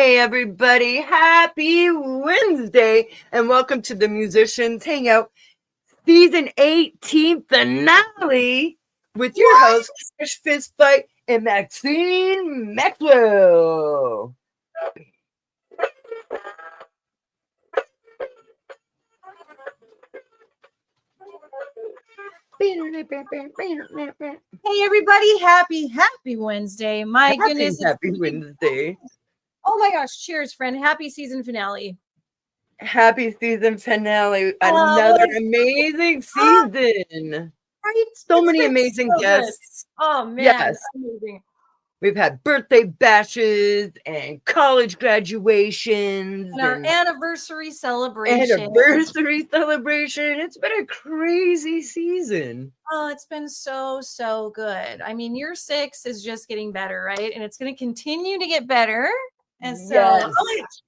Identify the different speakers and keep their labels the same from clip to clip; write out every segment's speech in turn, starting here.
Speaker 1: Hey everybody, happy Wednesday and welcome to the Musicians Hangout Season 18 finale with your hosts, Chris Fistfight and Maxine Maxwell.
Speaker 2: Hey everybody, happy Wednesday. My goodness.
Speaker 1: Happy Wednesday.
Speaker 2: Oh my gosh, cheers, friend. Happy season finale.
Speaker 1: Happy season finale. Another amazing season.
Speaker 2: Right?
Speaker 1: So many amazing guests.
Speaker 2: Good. Oh man,
Speaker 1: yes.
Speaker 2: Amazing.
Speaker 1: We've had birthday bashes and college graduations
Speaker 2: and our anniversary celebration.
Speaker 1: It's been a crazy season.
Speaker 2: Oh, it's been so good. I mean, year 6 is just getting better, right? And it's going to continue to get better. And so,
Speaker 1: yes.
Speaker 2: Oh my gosh.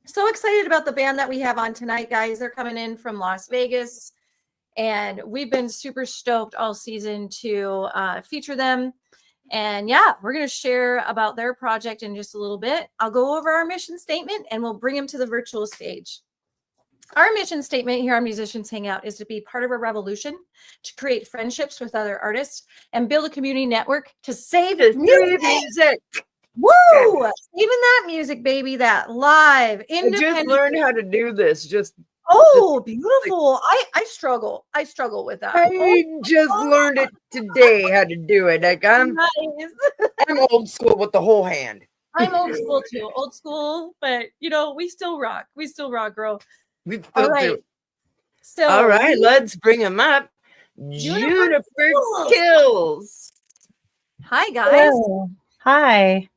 Speaker 2: So excited about the band that we have on tonight, guys. They're coming in from Las Vegas, and we've been super stoked all season to feature them. And yeah, we're going to share about their project in just a little bit. I'll go over our mission statement and we'll bring them to the virtual stage. Our mission statement here on Musicians Hangout is to be part of a revolution, to create friendships with other artists, and build a community network to save music. Woo! Even that music, baby, that live, independent.
Speaker 1: I just learned how to do this.
Speaker 2: Beautiful. I struggle with that.
Speaker 1: I just learned it today how to do it. Like I'm old school with the whole hand.
Speaker 2: I'm old school too. Old school, but we still rock. We still rock, girl.
Speaker 1: We still do.
Speaker 2: So
Speaker 1: all right, let's bring them up. Juniper Kills.
Speaker 2: Hi guys.
Speaker 3: Oh, hi.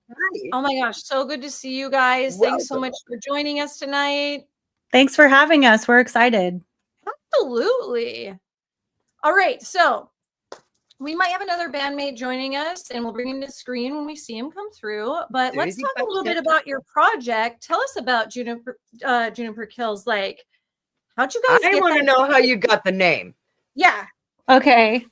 Speaker 2: Oh my gosh, so good to see you guys. Welcome. Thanks so much for joining us tonight.
Speaker 3: Thanks for having us. We're excited.
Speaker 2: Absolutely. All right, so we might have another bandmate joining us, and we'll bring him to the screen when we see him come through. But let's talk a little bit about your project. Tell us about Juniper Kills. Like, how'd you guys?
Speaker 1: I want to know how you got the name.
Speaker 2: Yeah.
Speaker 3: Okay.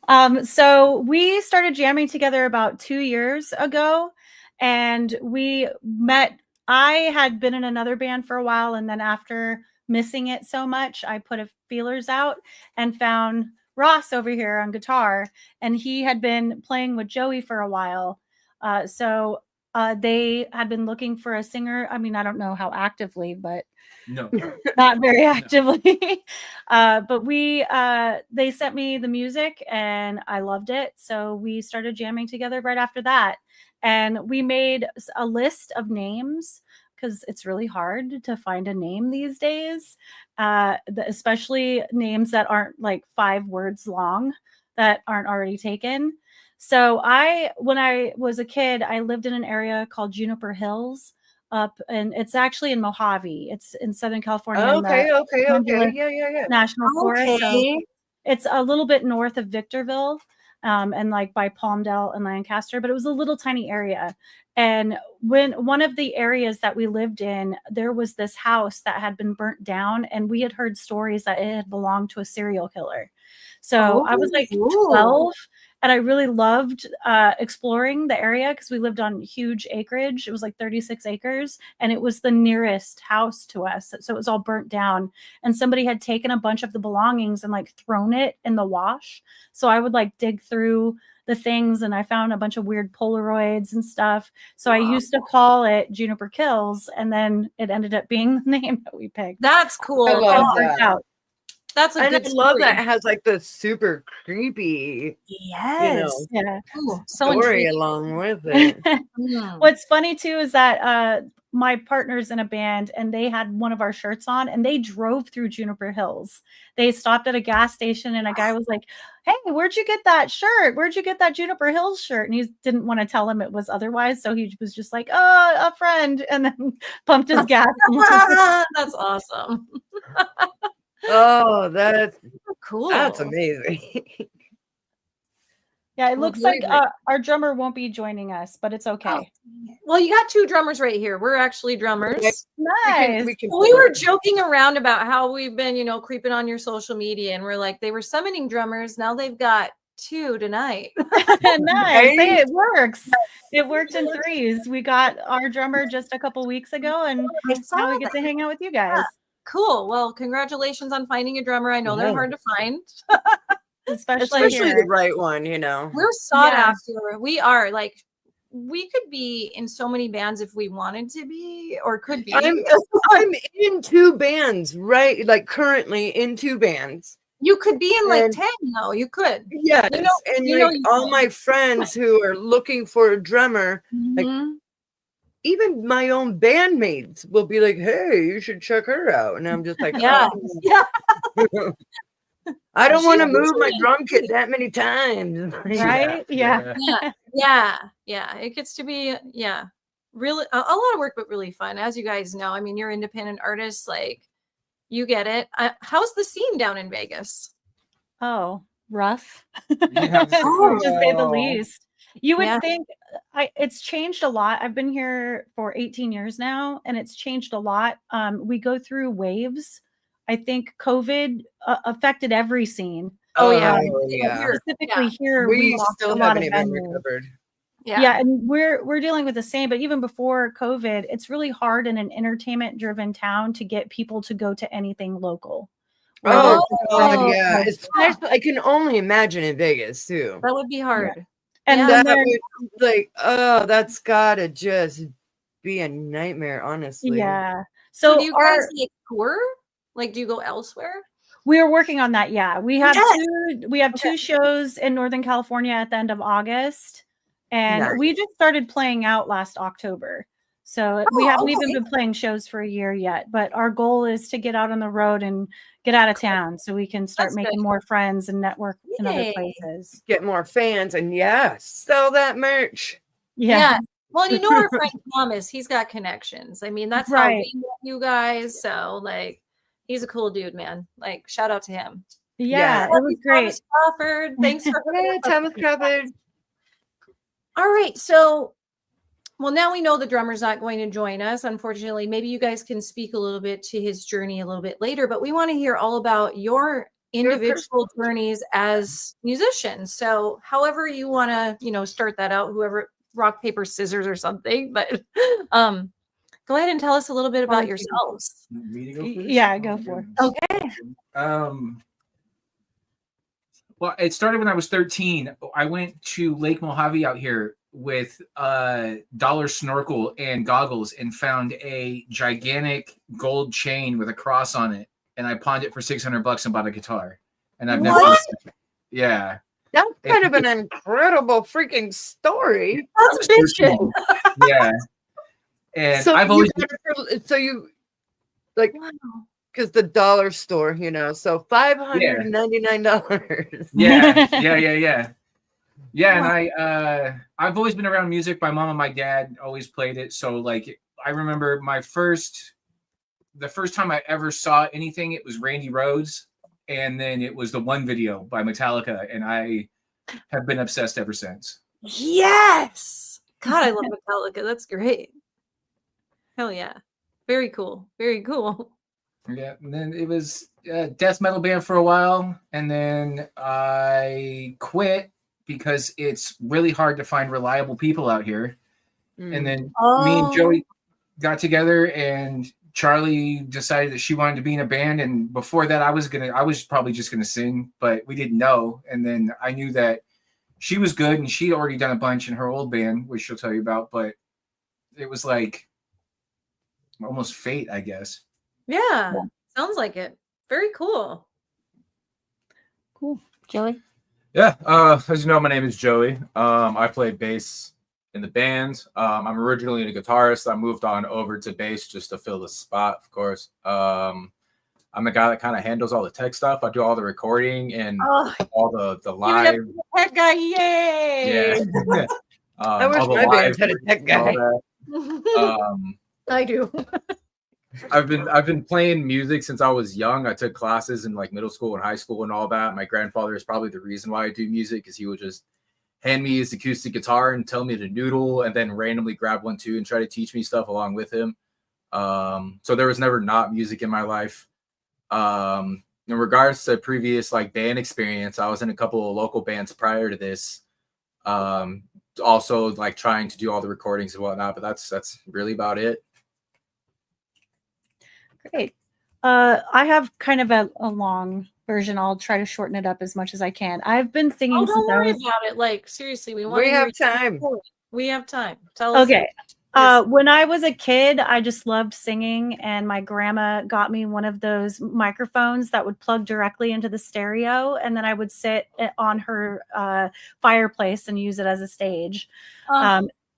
Speaker 3: So we started jamming together about 2 years ago, and we met. I had been in another band for a while, and then after missing it so much, I put feelers out and found Ross over here on guitar, and he had been playing with Joey for a while. So they had been looking for a singer. I mean, I don't know how actively, but
Speaker 4: no,
Speaker 3: not very actively. But they sent me the music and I loved it. So we started jamming together right after that. And we made a list of names because it's really hard to find a name these days, especially names that aren't like 5 words long that aren't already taken. So when I was a kid, I lived in an area called Juniper Hills and it's actually in Mojave. It's in Southern California.
Speaker 1: Okay. Yeah.
Speaker 3: National Forest. So it's a little bit north of Victorville. And like by Palmdale and Lancaster, but it was a little tiny area. And when one of the areas that we lived in, there was this house that had been burnt down, and we had heard stories that it had belonged to a serial killer. So I was like 12, and I really loved exploring the area because we lived on huge acreage. It was like 36 acres, and it was the nearest house to us. So it was all burnt down, and somebody had taken a bunch of the belongings and like thrown it in the wash. So I would like dig through the things, and I found a bunch of weird Polaroids and stuff. So I used to call it Juniper Kills, and then it ended up being the name that we picked.
Speaker 2: That's cool.
Speaker 1: I love that.
Speaker 2: That's a good story.
Speaker 1: I love that it has like the super creepy story along with it.
Speaker 3: What's funny too is that my partner's in a band, and they had one of our shirts on, and they drove through Juniper Hills. They stopped at a gas station, and a guy was like, "Hey, where'd you get that shirt? Where'd you get that Juniper Hills shirt?" And he didn't want to tell him it was otherwise, so he was just like, "Oh, a friend," and then pumped his gas.
Speaker 2: That's awesome.
Speaker 1: Oh, that's
Speaker 2: cool.
Speaker 1: That's amazing.
Speaker 3: Yeah, it looks like our drummer won't be joining us, but it's okay.
Speaker 2: Oh. Well, you got 2 drummers right here. We're actually drummers.
Speaker 3: Nice.
Speaker 2: We were joking around about how we've been, creeping on your social media, and we're like, they were summoning drummers. Now they've got 2 tonight.
Speaker 3: Nice. Hey, it works. It worked in threes. We got our drummer just a couple weeks ago, and now we get to hang out with you guys.
Speaker 2: Cool. Well, congratulations on finding a drummer. I know they're hard to find.
Speaker 3: Especially
Speaker 1: the right one, you know.
Speaker 2: We're sought after. We are like, we could be in so many bands if we wanted to be, or could be.
Speaker 1: I'm in 2 bands, right? Like currently in 2 bands.
Speaker 2: You could be in like 10 though. You could.
Speaker 1: Yes. And all my friends who are looking for a drummer, like even my own bandmates will be like, hey, you should check her out. And I'm just like,
Speaker 2: yeah.
Speaker 1: I don't want to move my drum kit that many times.
Speaker 3: Right? Yeah.
Speaker 2: It gets to be, really a lot of work, but really fun. As you guys know, I mean, you're independent artists, like you get it. How's the scene down in Vegas?
Speaker 3: Oh, rough. To say the least. You would think it's changed a lot. I've been here for 18 years now, and it's changed a lot. We go through waves. I think COVID affected every scene. Specifically here, we lost a lot of venues. Recovered. Yeah, and we're dealing with the same. But even before COVID, it's really hard in an entertainment-driven town to get people to go to anything local.
Speaker 1: God, yeah. Especially, I can only imagine in Vegas too.
Speaker 2: That would be hard.
Speaker 3: Yeah. And
Speaker 1: that would, that's gotta just be a nightmare, honestly.
Speaker 3: Yeah.
Speaker 2: So do you guys tour? Like, do you go elsewhere?
Speaker 3: We are working on that. Yeah, we have two shows in Northern California at the end of August, and we just started playing out last October. So we haven't even been playing shows for a year yet. But our goal is to get out on the road and get out of town so we can start making more friends and network in other places.
Speaker 1: Get more fans and sell that merch.
Speaker 3: Yeah.
Speaker 2: Well, you know our friend Thomas, he's got connections. I mean, that's how we met you guys. So like, he's a cool dude, man. Like, shout out to him.
Speaker 3: Yeah, it was great.
Speaker 2: Thomas Crawford. Thanks for
Speaker 1: Thomas Crawford.
Speaker 2: All right. So, well, now we know the drummer's not going to join us. Unfortunately, maybe you guys can speak a little bit to his journey a little bit later, but we want to hear all about your individual journeys as musicians. So however you want to, start that out, whoever, rock, paper, scissors or something, but go ahead and tell us a little bit about yourselves.
Speaker 3: Yeah, go for it.
Speaker 2: Okay.
Speaker 4: Well, it started when I was 13. I went to Lake Mojave out here with a dollar snorkel and goggles and found a gigantic gold chain with a cross on it. And I pawned it for $600 and bought a guitar. And I've never. Yeah.
Speaker 1: That's kind of an incredible freaking story.
Speaker 2: That's fiction.
Speaker 4: Yeah. And
Speaker 1: so
Speaker 4: I've always
Speaker 1: because the dollar store, so $599.
Speaker 4: Yeah. And I've always been around music. My mom and my dad always played it. So like I remember the first time I ever saw anything, it was Randy Rhoads, and then it was the One video by Metallica, and I have been obsessed ever since.
Speaker 2: Yes. God, I love Metallica. That's great. Hell yeah. Very cool. Very cool.
Speaker 4: Yeah, and then it was a death metal band for a while, and then I quit because it's really hard to find reliable people out here. And then me and Joey got together, and Charlie decided that she wanted to be in a band. And before that, I was probably just gonna sing, but we didn't know. And then I knew that she was good, and she'd already done a bunch in her old band, which she'll tell you about. But it was like almost fate, I guess.
Speaker 2: Yeah. Sounds like it. Very cool.
Speaker 3: Cool. Joey?
Speaker 5: Yeah. As you know, my name is Joey. I play bass in the band. I'm originally a guitarist. I moved on over to bass just to fill the spot, of course. I'm the guy that kind of handles all the tech stuff. I do all the recording and all the live.
Speaker 2: Tech guy, yay!
Speaker 5: Yeah.
Speaker 1: I wish my band had a tech guy.
Speaker 2: I do.
Speaker 5: I've been playing music since I was young. I took classes in like middle school and high school and all that. My grandfather is probably the reason why I do music, because he would just hand me his acoustic guitar and tell me to noodle, and then randomly grab one too and try to teach me stuff along with him. So there was never not music in my life. in regards to previous like band experience, I was in a couple of local bands prior to this. Also like trying to do all the recordings and whatnot, but that's really about it.
Speaker 3: Great. I have kind of a long version. I'll try to shorten it up as much as I can. I've been singing.
Speaker 2: Oh, don't worry about it. Like, seriously, we
Speaker 1: have time.
Speaker 2: We have time. Tell us.
Speaker 3: Okay. When I was a kid, I just loved singing, and my grandma got me one of those microphones that would plug directly into the stereo, and then I would sit on her fireplace and use it as a stage.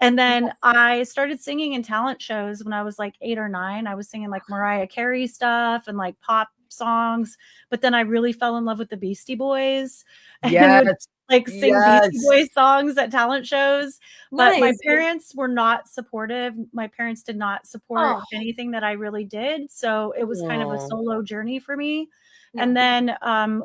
Speaker 3: And then I started singing in talent shows when I was like 8 or 9. I was singing like Mariah Carey stuff and like pop songs, but then I really fell in love with the Beastie Boys.
Speaker 1: Yeah,
Speaker 3: like sing Beastie Boys songs at talent shows. But my parents were not supportive. My parents did not support anything that I really did. So it was kind of a solo journey for me. Yeah. And then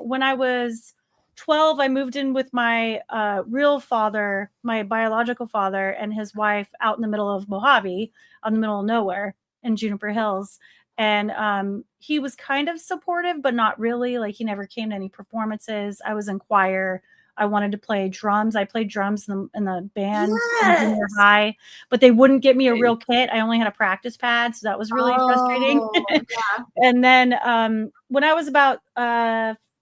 Speaker 3: when I was 12, I moved in with my real father, my biological father, and his wife out in the middle of Mojave, out in the middle of nowhere in Juniper Hills. And he was kind of supportive, but not really. Like, he never came to any performances. I was in choir. I wanted to play drums. I played drums in the band in junior high, but they wouldn't get me a real kit. I only had a practice pad, so that was really frustrating. And then when I was about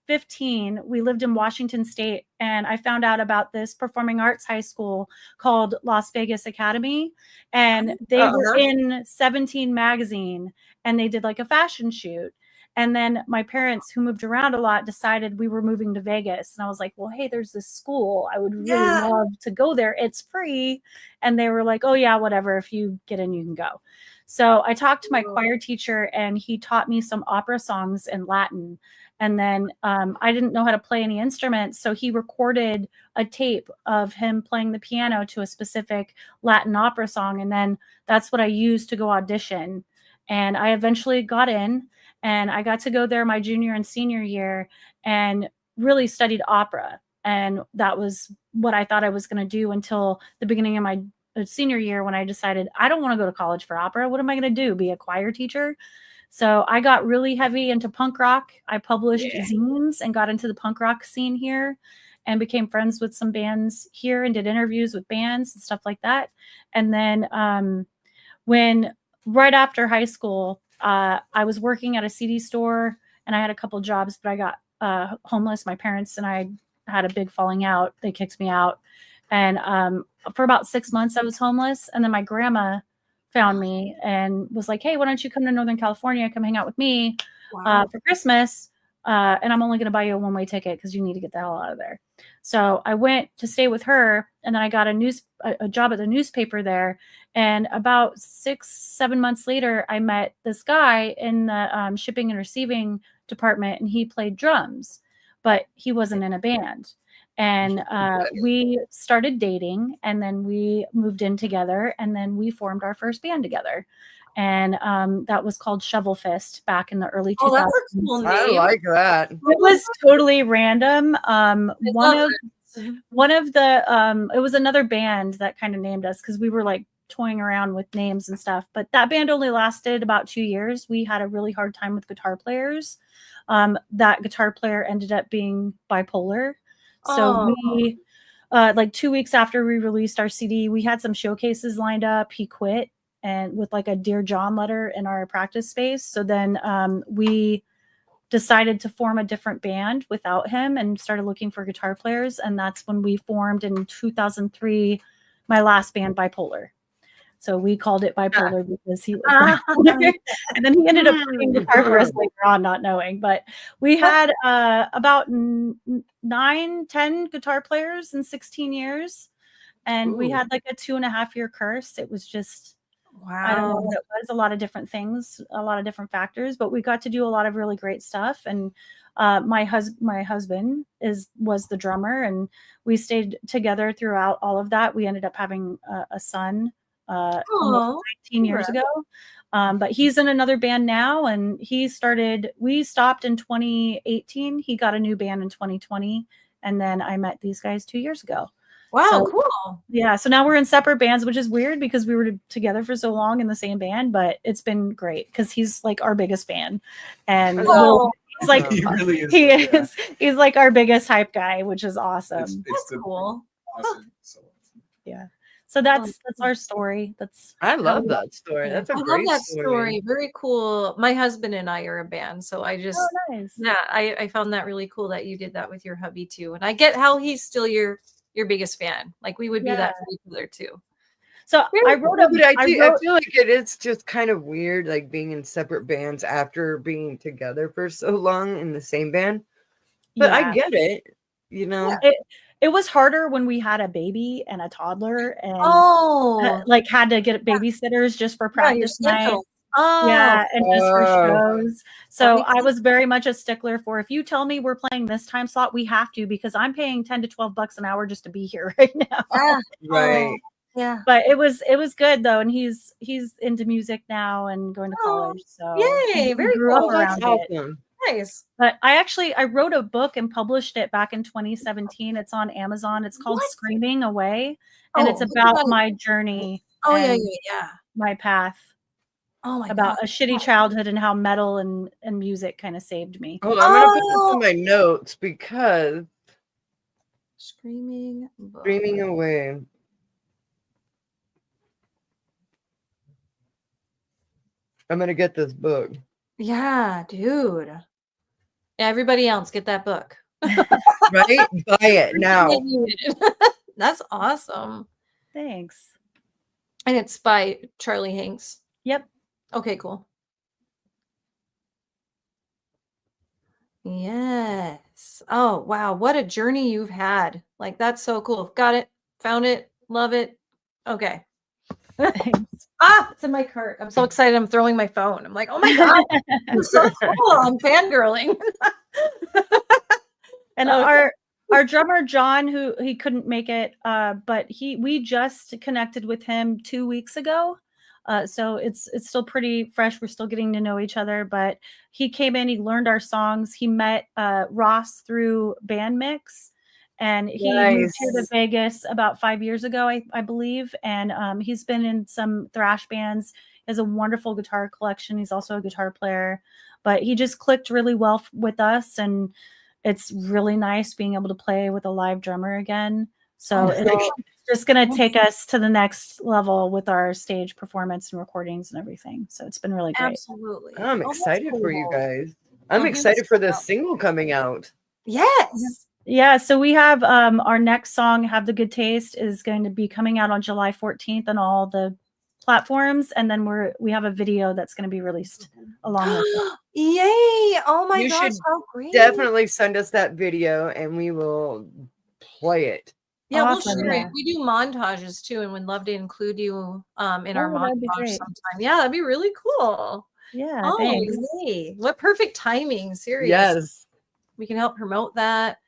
Speaker 3: 15, we lived in Washington State, and I found out about this performing arts high school called Las Vegas Academy, and they were in 17 magazine, and they did like a fashion shoot. And then my parents, who moved around a lot, decided we were moving to Vegas. And I was like, well, hey, there's this school. I would really love to go there. It's free. And they were like, oh, yeah, whatever. If you get in, you can go. So I talked to my choir teacher, and he taught me some opera songs in Latin. And then I didn't know how to play any instruments. So he recorded a tape of him playing the piano to a specific Latin opera song. And then that's what I used to go audition. And I eventually got in. And I got to go there my junior and senior year and really studied opera. And that was what I thought I was going to do until the beginning of my senior year, when I decided I don't want to go to college for opera. What am I going to do? Be a choir teacher? So I got really heavy into punk rock. I published zines and got into the punk rock scene here and became friends with some bands here and did interviews with bands and stuff like that. And then when right after high school, I was working at a CD store, and I had a couple jobs, but I got homeless. My parents and I had a big falling out. They kicked me out. And for about 6 months, I was homeless. And then my grandma found me and was like, hey, why don't you come to Northern California, come hang out with me for Christmas. And I'm only going to buy you a one-way ticket because you need to get the hell out of there. So I went to stay with her, and then I got a job at the newspaper there. And about 6-7 months later, I met this guy in the shipping and receiving department, and he played drums, but he wasn't in a band. And we started dating, and then we moved in together, and then we formed our first band together. And that was called Shovel Fist back in the early 2000s.
Speaker 2: Oh, that's a cool name.
Speaker 1: I like that.
Speaker 3: It was totally random. One of the it was another band that kind of named us because we were like toying around with names and stuff. But that band only lasted about 2 years. We had a really hard time with guitar players. That guitar player ended up being bipolar. So we like 2 weeks after we released our CD, we had some showcases lined up. He quit, and with like a Dear John letter in our practice space. So then we decided to form a different band without him and started looking for guitar players. And that's when we formed in 2003, my last band, Bipolar. So we called it Bipolar because he was bipolar. And then he ended up playing guitar for us later on, not knowing. But we had about 9-10 guitar players in 16 years. And we had like a 2.5-year curse. It was just, I don't know what it was, a lot of different things, a lot of different factors, but we got to do a lot of really great stuff. And my husband was the drummer, and we stayed together throughout all of that. We ended up having a son almost 19 years ago. But he's in another band now, and we stopped in 2018. He got a new band in 2020. And then I met these guys 2 years ago.
Speaker 2: Wow,
Speaker 3: so,
Speaker 2: cool.
Speaker 3: Yeah. So now we're in separate bands, which is weird because we were together for so long in the same band, but it's been great because he's like our biggest fan. And we'll He's like,
Speaker 4: He really is.
Speaker 3: he is. He's like our biggest hype guy, which is awesome.
Speaker 2: That's cool.
Speaker 4: Awesome.
Speaker 3: Yeah. So that's our story. That's
Speaker 1: I love that story. That's a
Speaker 2: I love
Speaker 1: great
Speaker 2: that
Speaker 1: story.
Speaker 2: Very cool. My husband and I are a band, so I just
Speaker 3: nice.
Speaker 2: yeah, I found that really cool that you did that with your hubby too. And I get how he's still your biggest fan. Like we would be that for each other too.
Speaker 3: So I wrote
Speaker 1: I feel like it is just kind of weird, like being in separate bands after being together for so long in the same band. But I get it, you know.
Speaker 3: It was harder when we had a baby and a toddler and like had to get babysitters just for practice night. Yeah, and just for shows. So I was very much a stickler for, if you tell me we're playing this time slot, we have to, because I'm paying $10 to $12 an hour just to be here right now.
Speaker 1: Right.
Speaker 2: Yeah.
Speaker 3: But it was good though, and he's into music now and going to college. So
Speaker 2: yay, very
Speaker 3: grew
Speaker 2: cool.
Speaker 3: up around it.
Speaker 2: Nice.
Speaker 3: But I wrote a book and published it back in 2017. It's on Amazon. It's called Screaming Away, and it's about my journey.
Speaker 2: Oh yeah.
Speaker 3: My path.
Speaker 2: Oh my
Speaker 3: about
Speaker 2: God.
Speaker 3: a shitty childhood and how metal and music kind of saved me.
Speaker 1: Hold on, I'm gonna put this in my notes because
Speaker 2: Screaming
Speaker 1: Away. I'm gonna get this book.
Speaker 2: Yeah, dude. Yeah, everybody else get that book.
Speaker 1: Right? Buy it now.
Speaker 2: That's awesome.
Speaker 3: Thanks.
Speaker 2: And it's by Charlie Hanks.
Speaker 3: Yep.
Speaker 2: Okay, cool. Yes. Oh, wow. What a journey you've had. Like, that's so cool. Got it. Found it. Love it. Okay. It's in my cart. I'm so excited. I'm throwing my phone. I'm like, oh my God. It's so cool. I'm fangirling.
Speaker 3: And our drummer John, who he couldn't make it, but we just connected with him 2 weeks ago. So it's still pretty fresh. We're still getting to know each other, but he came in, he learned our songs. He met Ross through Band Mix, and he moved here to Vegas about 5 years ago, I believe. And he's been in some thrash bands. He has a wonderful guitar collection. He's also a guitar player, but he just clicked really well with us, and it's really nice being able to play with a live drummer again. So it's just going to take us to the next level with our stage performance and recordings and everything. So it's been really great.
Speaker 2: Absolutely.
Speaker 1: I'm excited for you guys. I'm excited for the single coming out.
Speaker 2: Yes.
Speaker 3: Yeah. So we have our next song, Have the Good Taste, is going to be coming out on July 14th on all the platforms. And then we have a video that's going to be released along with it.
Speaker 2: Yay. Oh my gosh.
Speaker 1: Should
Speaker 2: how great.
Speaker 1: definitely send us that video and we will play it.
Speaker 2: Yeah,
Speaker 3: Awesome.
Speaker 2: we'll share it. We do montages too, and would love to include you in our
Speaker 3: that'd be
Speaker 2: montage
Speaker 3: great.
Speaker 2: sometime. Yeah, that'd be really cool.
Speaker 3: Yeah. Thanks.
Speaker 2: Yay. What perfect timing. Seriously.
Speaker 1: Yes.
Speaker 2: We can help promote that.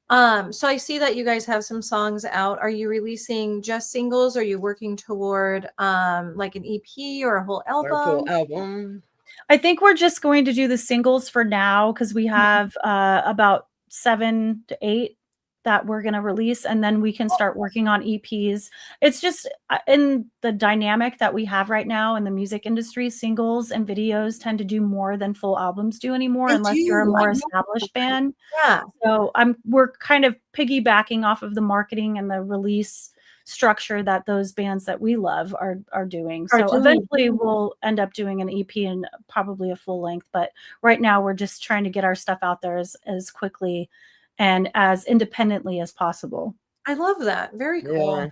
Speaker 2: So I see that you guys have some songs out. Are you releasing just singles? Are you working toward like an EP or a whole album?
Speaker 1: Our full album.
Speaker 3: I think we're just going to do the singles for now, because we have about 7 to 8 that we're going to release, and then we can start working on EPs. It's just in the dynamic that we have right now in the music industry, singles and videos tend to do more than full albums do anymore, unless you're a more established band.
Speaker 2: Yeah.
Speaker 3: So we're kind of piggybacking off of the marketing and the release structure that those bands that we love are doing. So eventually we'll end up doing an EP and probably a full length, but right now we're just trying to get our stuff out there as quickly and as independently as possible.
Speaker 2: I love that. Very cool.
Speaker 1: Yeah.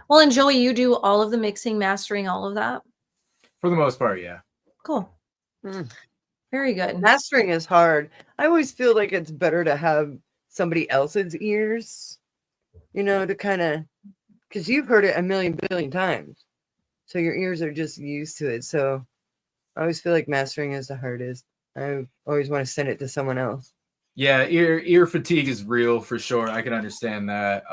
Speaker 2: Well, and Joey, you do all of the mixing, mastering, all of that?
Speaker 5: For the most part, yeah.
Speaker 2: Cool. Very good.
Speaker 1: Mastering is hard. I always feel like it's better to have somebody else's ears, to kind of, because you've heard it a million billion times. So your ears are just used to it. So I always feel like mastering is the hardest. I always want to send it to someone else.
Speaker 5: Yeah, ear fatigue is real for sure. I can understand that.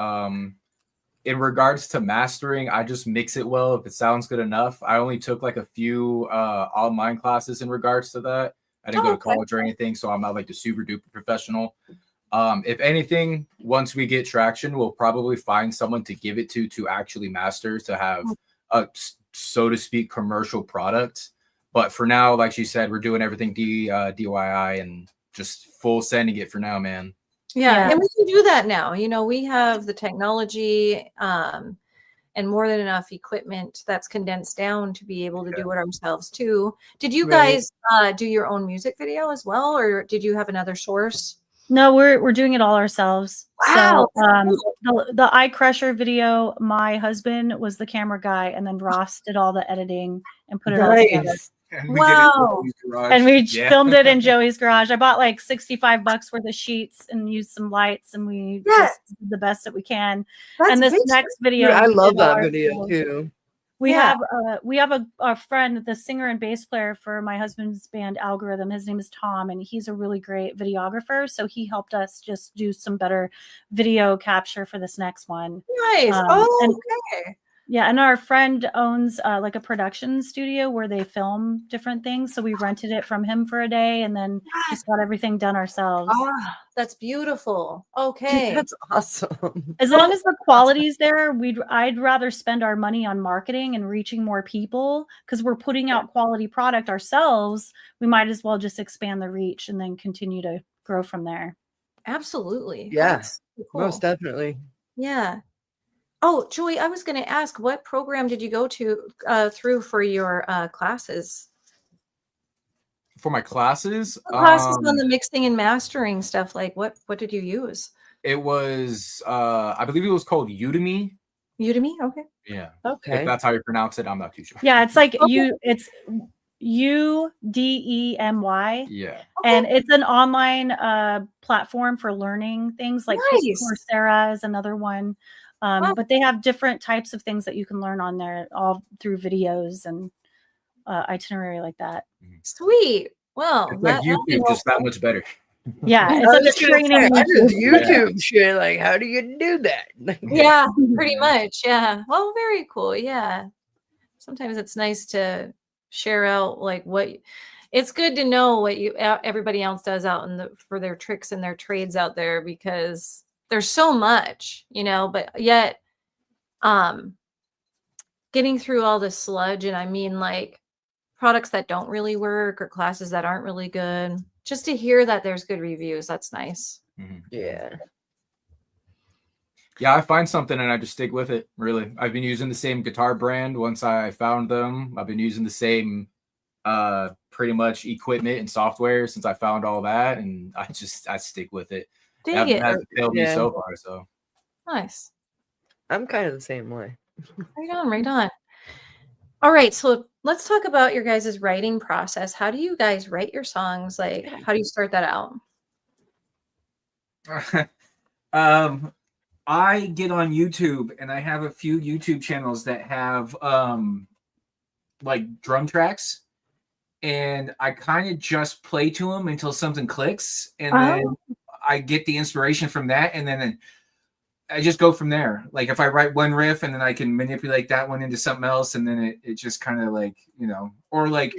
Speaker 5: In regards to mastering, I just mix it well if it sounds good enough. I only took like a few online classes in regards to that. I didn't go to college or anything, so I'm not like the super duper professional. If anything, once we get traction, we'll probably find someone to give it to actually master, to have a, so to speak, commercial product. But for now, like she said, we're doing everything DIY and just full sending it for now, man.
Speaker 2: Yeah,
Speaker 3: Yeah.
Speaker 2: and we can do that now. You know, we have the technology and more than enough equipment that's condensed down to be able to do it ourselves too. Did you
Speaker 1: Right.
Speaker 2: guys do your own music video as well, or did you have another source?
Speaker 3: No, we're doing it all ourselves.
Speaker 2: Wow,
Speaker 3: So the Eye Crusher video, my husband was the camera guy, and then Ross did all the editing and put it all together.
Speaker 1: Nice.
Speaker 4: And
Speaker 2: Wow.
Speaker 4: did it in Joey's garage.
Speaker 3: And we
Speaker 5: Yeah.
Speaker 3: filmed it in Joey's garage. I bought like $65 worth of sheets and used some lights, and we
Speaker 2: Yes.
Speaker 3: just did the best that we can.
Speaker 2: That's
Speaker 3: And this
Speaker 2: basic.
Speaker 3: next
Speaker 1: Dude,
Speaker 3: video,
Speaker 1: I
Speaker 3: we
Speaker 1: love
Speaker 3: did all
Speaker 1: that
Speaker 3: our
Speaker 1: video
Speaker 3: tools.
Speaker 1: too.
Speaker 3: We
Speaker 2: Yeah.
Speaker 3: have a friend, the singer and bass player for my husband's band Algorithm. His name is Tom, and he's a really great videographer. So he helped us just do some better video capture for this next one.
Speaker 2: Nice.
Speaker 3: and
Speaker 2: Okay.
Speaker 3: yeah, and our friend owns like a production studio where they film different things. So we rented it from him for a day, and then just got everything done ourselves.
Speaker 2: Ah, that's beautiful.
Speaker 1: Dude,
Speaker 2: Okay.
Speaker 1: that's awesome.
Speaker 3: As long as the quality's there, I'd rather spend our money on marketing and reaching more people, because we're putting out quality product ourselves. We might as well just expand the reach and then continue to grow from there.
Speaker 2: Absolutely.
Speaker 1: Yeah,
Speaker 2: That's so cool.
Speaker 1: Most definitely.
Speaker 2: Yeah. Oh, Joy, I was going to ask, what program did you go to through for your classes?
Speaker 5: For my classes,
Speaker 2: Classes on the mixing and mastering stuff. Like, what did you use?
Speaker 5: it was I believe it was called Udemy.
Speaker 2: Udemy. Okay.
Speaker 5: Yeah.
Speaker 1: Okay.
Speaker 5: If that's how you pronounce it, I'm not too sure.
Speaker 3: Yeah, it's like
Speaker 2: Okay.
Speaker 3: it's UDEMY.
Speaker 5: Yeah.
Speaker 3: And it's an online platform for learning things. Like
Speaker 2: Nice.
Speaker 3: Coursera is another one.
Speaker 2: Wow.
Speaker 3: But they have different types of things that you can learn on there, all through videos and itinerary like that.
Speaker 2: Sweet. Well,
Speaker 5: It's like YouTube, just that much better.
Speaker 3: Yeah,
Speaker 1: I
Speaker 3: it's
Speaker 1: was
Speaker 3: like a
Speaker 1: just gonna
Speaker 3: training.
Speaker 1: say, I just
Speaker 3: YouTube.
Speaker 1: YouTube shit. Like, how do you do that?
Speaker 2: yeah, pretty much. Yeah. Well, very cool. Yeah. Sometimes it's nice to share out like it's good to know what everybody else does out for their tricks and their trades out there, because there's so much, but yet getting through all this sludge, and I mean like products that don't really work or classes that aren't really good, just to hear that there's good reviews, that's nice.
Speaker 1: Yeah.
Speaker 5: Yeah, I find something and I just stick with it. Really, I've been using the same guitar brand once I found them. I've been using the same pretty much equipment and software since I found all that, and I stick with it.
Speaker 2: Dig
Speaker 5: It
Speaker 2: it.
Speaker 5: hasn't failed me
Speaker 1: Yeah.
Speaker 5: so far. So
Speaker 2: Nice.
Speaker 1: I'm kind of the same way.
Speaker 2: Right on, right on. All right, so let's talk about your guys' writing process. How do you guys write your songs? Like, how do you start that out?
Speaker 4: I get on YouTube, and I have a few YouTube channels that have like drum tracks, and I kind of just play to them until something clicks, and then I get the inspiration from that, and then I just go from there. Like if I write one riff, and then I can manipulate that one into something else, and then it just kind of like, or like,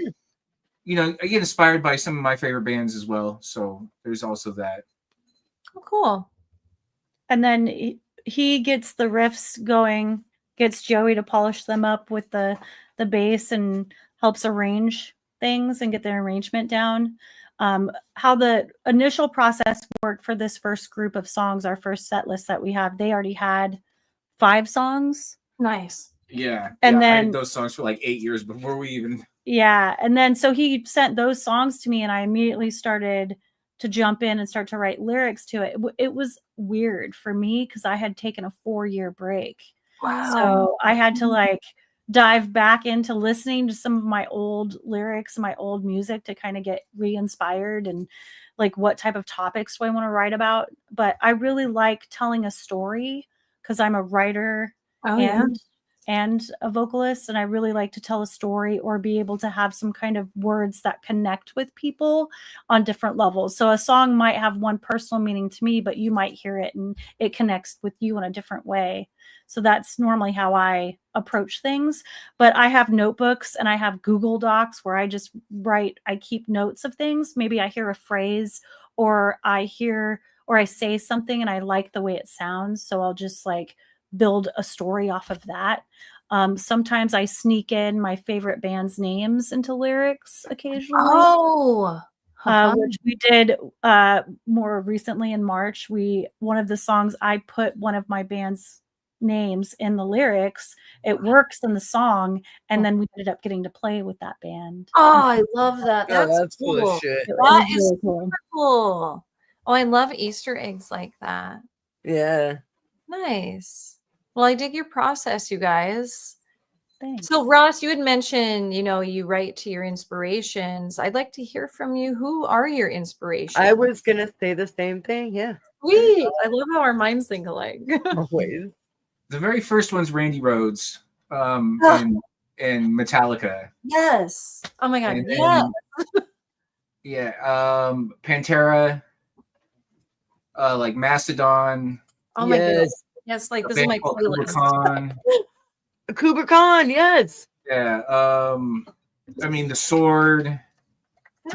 Speaker 4: I get inspired by some of my favorite bands as well. So there's also that.
Speaker 2: Oh, cool.
Speaker 3: And then he gets the riffs going, gets Joey to polish them up with the bass, and helps arrange things and get the arrangement down. How the initial process worked for this first group of songs, our first set list that we have, they already had 5 songs.
Speaker 2: Nice.
Speaker 4: Yeah.
Speaker 3: And
Speaker 4: I
Speaker 3: then
Speaker 4: had those songs for like 8 years before we even.
Speaker 3: Yeah. And then so he sent those songs to me, and I immediately started to jump in and start to write lyrics to it. It was weird for me because I had taken a 4-year break.
Speaker 2: Wow.
Speaker 3: So I had to like dive back into listening to some of my old lyrics, my old music, to kind of get re-inspired and like what type of topics do I want to write about. But I really like telling a story because I'm a writer and a vocalist, and I really like to tell a story or be able to have some kind of words that connect with people on different levels. So a song might have one personal meaning to me, but you might hear it and it connects with you in a different way. So that's normally how I approach things. But I have notebooks and I have Google Docs where I just write, I keep notes of things. Maybe I hear a phrase or I say something and I like the way it sounds. So I'll just like build a story off of that. Sometimes I sneak in my favorite band's names into lyrics occasionally.
Speaker 2: Oh,
Speaker 3: Which we did more recently in March. One of the songs, I put one of my band's names in the lyrics. It works in the song, and then we ended up getting to play with that band.
Speaker 2: Oh, I love that.
Speaker 1: Oh,
Speaker 2: That's
Speaker 1: that's cool
Speaker 2: cool.
Speaker 1: as shit.
Speaker 3: It
Speaker 2: That
Speaker 3: was
Speaker 2: is
Speaker 3: really cool.
Speaker 2: super cool. Oh, I love Easter eggs like that.
Speaker 1: Yeah.
Speaker 2: Nice. Well, I dig your process, you guys.
Speaker 3: Thanks.
Speaker 2: So, Ross, you had mentioned, you write to your inspirations. I'd like to hear from you. Who are your inspirations?
Speaker 1: I was gonna say the same thing. Yeah.
Speaker 2: Sweet. I love how our minds think alike.
Speaker 1: Always.
Speaker 4: The very first one's Randy Rhoads, and Metallica.
Speaker 2: Yes. Oh my God.
Speaker 4: And
Speaker 2: Yeah.
Speaker 4: then, Pantera, like Mastodon.
Speaker 2: Oh my goodness.
Speaker 1: Yes.
Speaker 2: Yes. Like,
Speaker 4: a
Speaker 2: this is
Speaker 4: band
Speaker 2: my
Speaker 4: called
Speaker 2: playlist.
Speaker 4: Kublai Khan.
Speaker 1: Kuba Khan. Yes.
Speaker 4: Yeah. I mean, The Sword.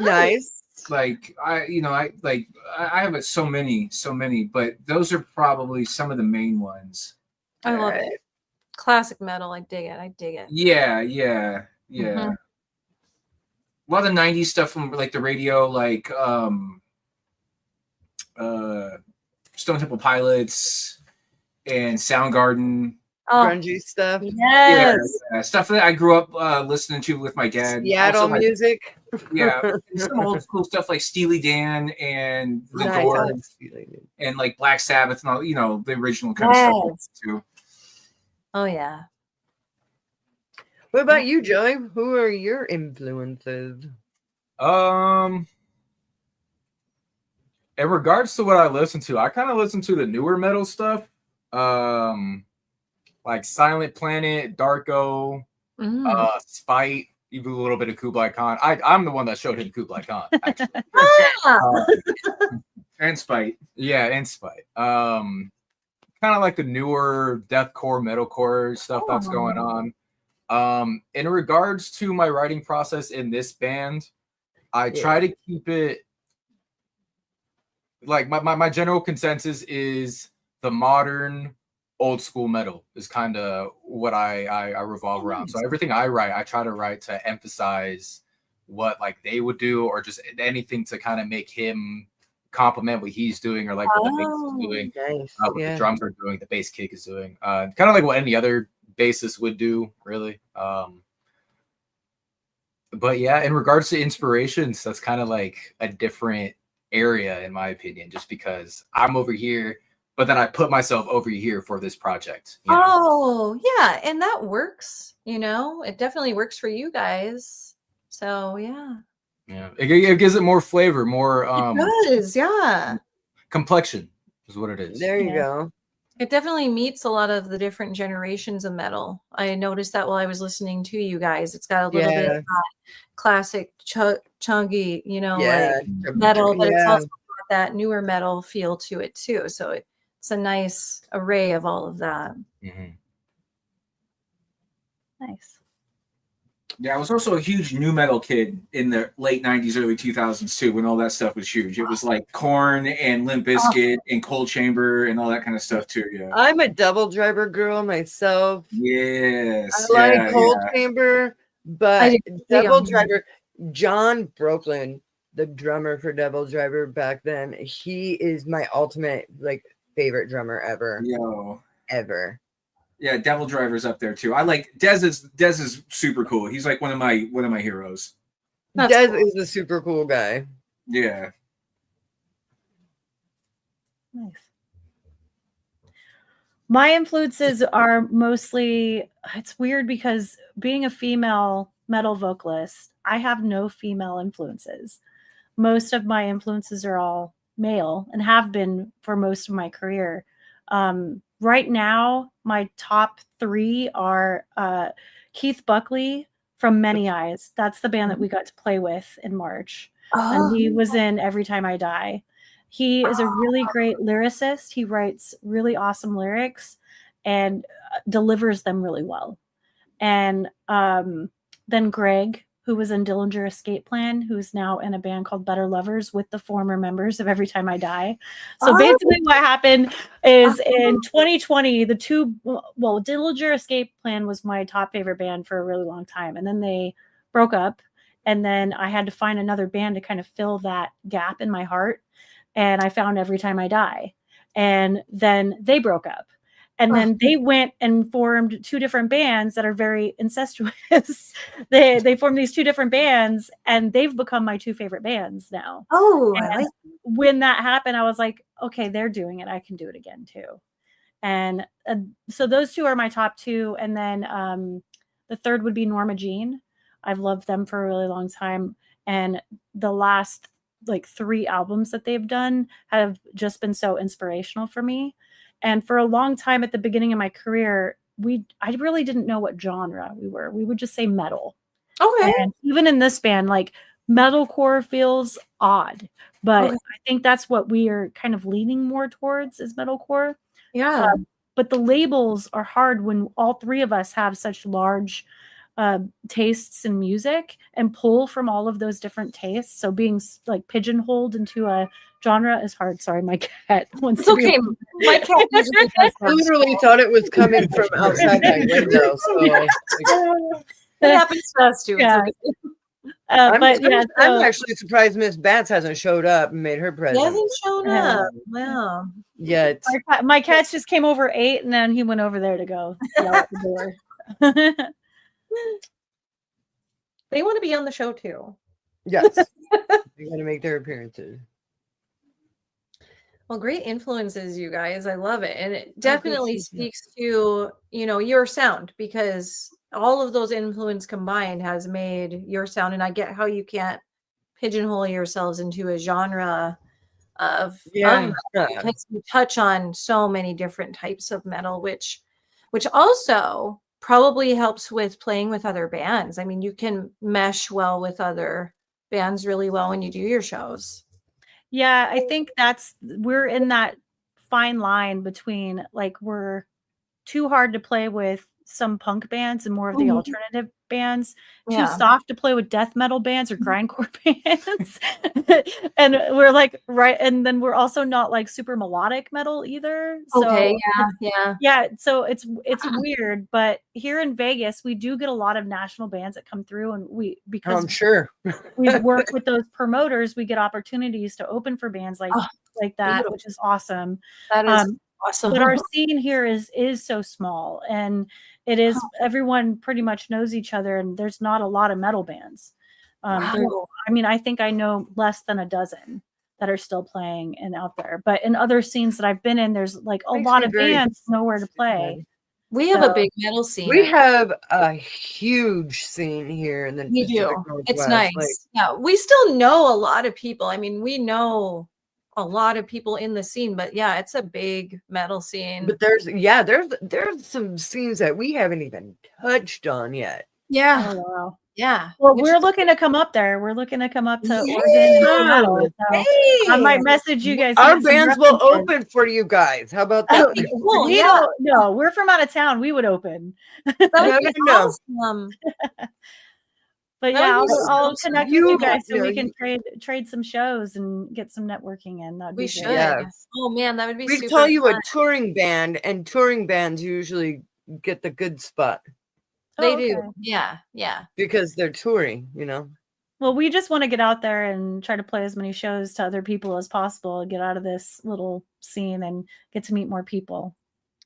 Speaker 1: Nice.
Speaker 4: Like I have so many, but those are probably some of the main ones.
Speaker 2: I love
Speaker 1: Alright.
Speaker 2: it. Classic metal. I dig it. I dig it.
Speaker 4: Yeah.
Speaker 2: Mhm.
Speaker 4: A lot of 90s stuff from like the radio, like Stone Temple Pilots and Soundgarden.
Speaker 2: Oh,
Speaker 1: Grungy stuff.
Speaker 2: yes.
Speaker 4: Yeah, stuff that I grew up listening to with my dad.
Speaker 1: Seattle
Speaker 4: Also, like,
Speaker 1: music.
Speaker 4: yeah, and some old school stuff like Steely Dan and The
Speaker 1: Nice.
Speaker 4: Doors and like Black Sabbath and all, the original kind of
Speaker 2: Yes.
Speaker 4: stuff too.
Speaker 2: Oh, yeah.
Speaker 1: What about you, Joey? Who are your influences?
Speaker 5: In regards to what I listen to, I kind of listen to the newer metal stuff. Like Silent Planet, Darko, Spite, even a little bit of Kublai Khan. I'm the one that showed him Kublai Khan, actually.
Speaker 4: And Spite.
Speaker 5: Yeah, and Spite. Kind of like the newer deathcore, metalcore stuff that's going on. In regards to my writing process in this band, I try to keep it like my general consensus is the modern old school metal is kind of what I revolve around. So everything I write, I try to write to emphasize what like they would do, or just anything to kind of make him compliment what he's doing, or like what the bass is doing,
Speaker 1: Nice.
Speaker 5: what the drums are doing, the bass kick is doing, kind of like what any other bassist would do, really. But yeah, in regards to inspirations, that's kind of like a different area in my opinion, just because I'm over here, but then I put myself over here for this project.
Speaker 2: Oh, yeah. And that works, it definitely works for you guys. So, yeah.
Speaker 5: Yeah. It gives it more flavor, more
Speaker 2: It does, yeah.
Speaker 5: complexion is what it is.
Speaker 1: There you go.
Speaker 2: It definitely meets a lot of the different generations of metal. I noticed that while I was listening to you guys. It's got a little bit of that classic chunky, like metal, but it's also got that newer metal feel to it too. So it's a nice array of all of that.
Speaker 5: Mm-hmm.
Speaker 3: Nice.
Speaker 4: Yeah, I was also a huge nu metal kid in the late 90s, early 2000s too, when all that stuff was huge. It was like Korn and Limp Bizkit and Cold Chamber and all that kind of stuff too. Yeah.
Speaker 1: I'm a double driver girl myself.
Speaker 4: Yes.
Speaker 1: I like Cold Chamber, but Double Driver, John Brooklyn, the drummer for Double Driver back then, he is my ultimate like favorite drummer ever. Ever.
Speaker 4: Yeah, Devil Driver's up there too. I like Dez is super cool. He's like one of my heroes.
Speaker 1: Dez is a super cool guy.
Speaker 4: Yeah.
Speaker 3: Nice. My influences are mostly, it's weird because being a female metal vocalist, I have no female influences. Most of my influences are all male and have been for most of my career. Right now, my top 3 are Keith Buckley from Many Eyes. That's the band that we got to play with in March. And he was in Every Time I Die. He is a really great lyricist. He writes really awesome lyrics and delivers them really well. And then Greg who was in Dillinger Escape Plan, who's now in a band called Better Lovers with the former members of Every Time I Die. So basically what happened is in 2020, Dillinger Escape Plan was my top favorite band for a really long time. And then they broke up. And then I had to find another band to kind of fill that gap in my heart. And I found Every Time I Die. And then they broke up. And then they went and formed two different bands that are very incestuous. They formed these two different bands, and they've become my two favorite bands now.
Speaker 2: Oh,
Speaker 3: and
Speaker 2: I like
Speaker 3: when that happened, I was like, okay, they're doing it. I can do it again too. And so those two are my top two. And then the third would be Norma Jean. I've loved them for a really long time. And the last like 3 albums that they've done have just been so inspirational for me. And for a long time at the beginning of my career, I really didn't know what genre we were. We would just say metal.
Speaker 2: Okay.
Speaker 3: And even in this band, like metalcore feels odd, but I think that's what we are kind of leaning more towards is metalcore.
Speaker 2: Yeah.
Speaker 3: But the labels are hard when all 3 of us have such large tastes in music and pull from all of those different tastes. So being like pigeonholed into a genre is hard. Sorry, my cat wants to
Speaker 2: okay. My cat usually does
Speaker 1: I
Speaker 2: that.
Speaker 1: literally thought it was coming from outside my window. So like,
Speaker 2: It happens to us too.
Speaker 3: Yeah.
Speaker 2: It's okay.
Speaker 1: I'm actually surprised Miss Bats hasn't showed up and made her
Speaker 2: He
Speaker 1: presence.
Speaker 2: hasn't shown up. Wow.
Speaker 1: Yet.
Speaker 3: My cats just came over 8 and then he went over there to go yell at the door.
Speaker 2: They want to be on the show too.
Speaker 1: Yes. They're going to make their appearances.
Speaker 2: Well, great influences, you guys. I love it. And it definitely speaks to, your sound, because all of those influence combined has made your sound. And I get how you can't pigeonhole yourselves into a genre of metal, because you touch on so many different types of metal, which also probably helps with playing with other bands. I mean, you can mesh well with other bands really well when you do your shows.
Speaker 3: Yeah, I think we're in that fine line between like we're too hard to play with some punk bands and more of the alternative bands, too soft to play with death metal bands or grindcore bands. And we're like, right. And then we're also not like super melodic metal either. So yeah. So it's weird, but here in Vegas, we do get a lot of national bands that come through, and because
Speaker 1: I'm sure
Speaker 3: we've worked with those promoters, we get opportunities to open for bands like that,
Speaker 2: beautiful.
Speaker 3: which is awesome.
Speaker 2: That is awesome.
Speaker 3: But our scene here is so small, and it is everyone pretty much knows each other, and there's not a lot of metal bands. I think I know less than a dozen that are still playing and out there. But in other scenes that I've been in, there's like a lot of bands nowhere to play.
Speaker 2: We have a big metal scene.
Speaker 1: We have a huge scene here in the Pacific Northwest.
Speaker 2: It's nice. We still know a lot of people. I mean, we know a lot of people in the scene, but it's a big metal scene.
Speaker 1: But there's some scenes that we haven't even touched on yet.
Speaker 3: Yeah. Oh, wow.
Speaker 2: Yeah.
Speaker 3: Well, we're looking to come up there. We're looking to come up to Oregon and metal. So I might message you guys.
Speaker 1: Our bands will open for you guys. How about that?
Speaker 3: No, we're from out of town. We would open.
Speaker 2: Awesome.
Speaker 3: But I'll connect with you guys so we can trade some shows and get some networking in.
Speaker 2: We should. Yes. Oh man, that would be.
Speaker 1: We tell you a touring band, and touring bands usually get the good spot.
Speaker 2: They do. Yeah.
Speaker 1: Because they're touring,
Speaker 3: Well, we just want to get out there and try to play as many shows to other people as possible, get out of this little scene and get to meet more people.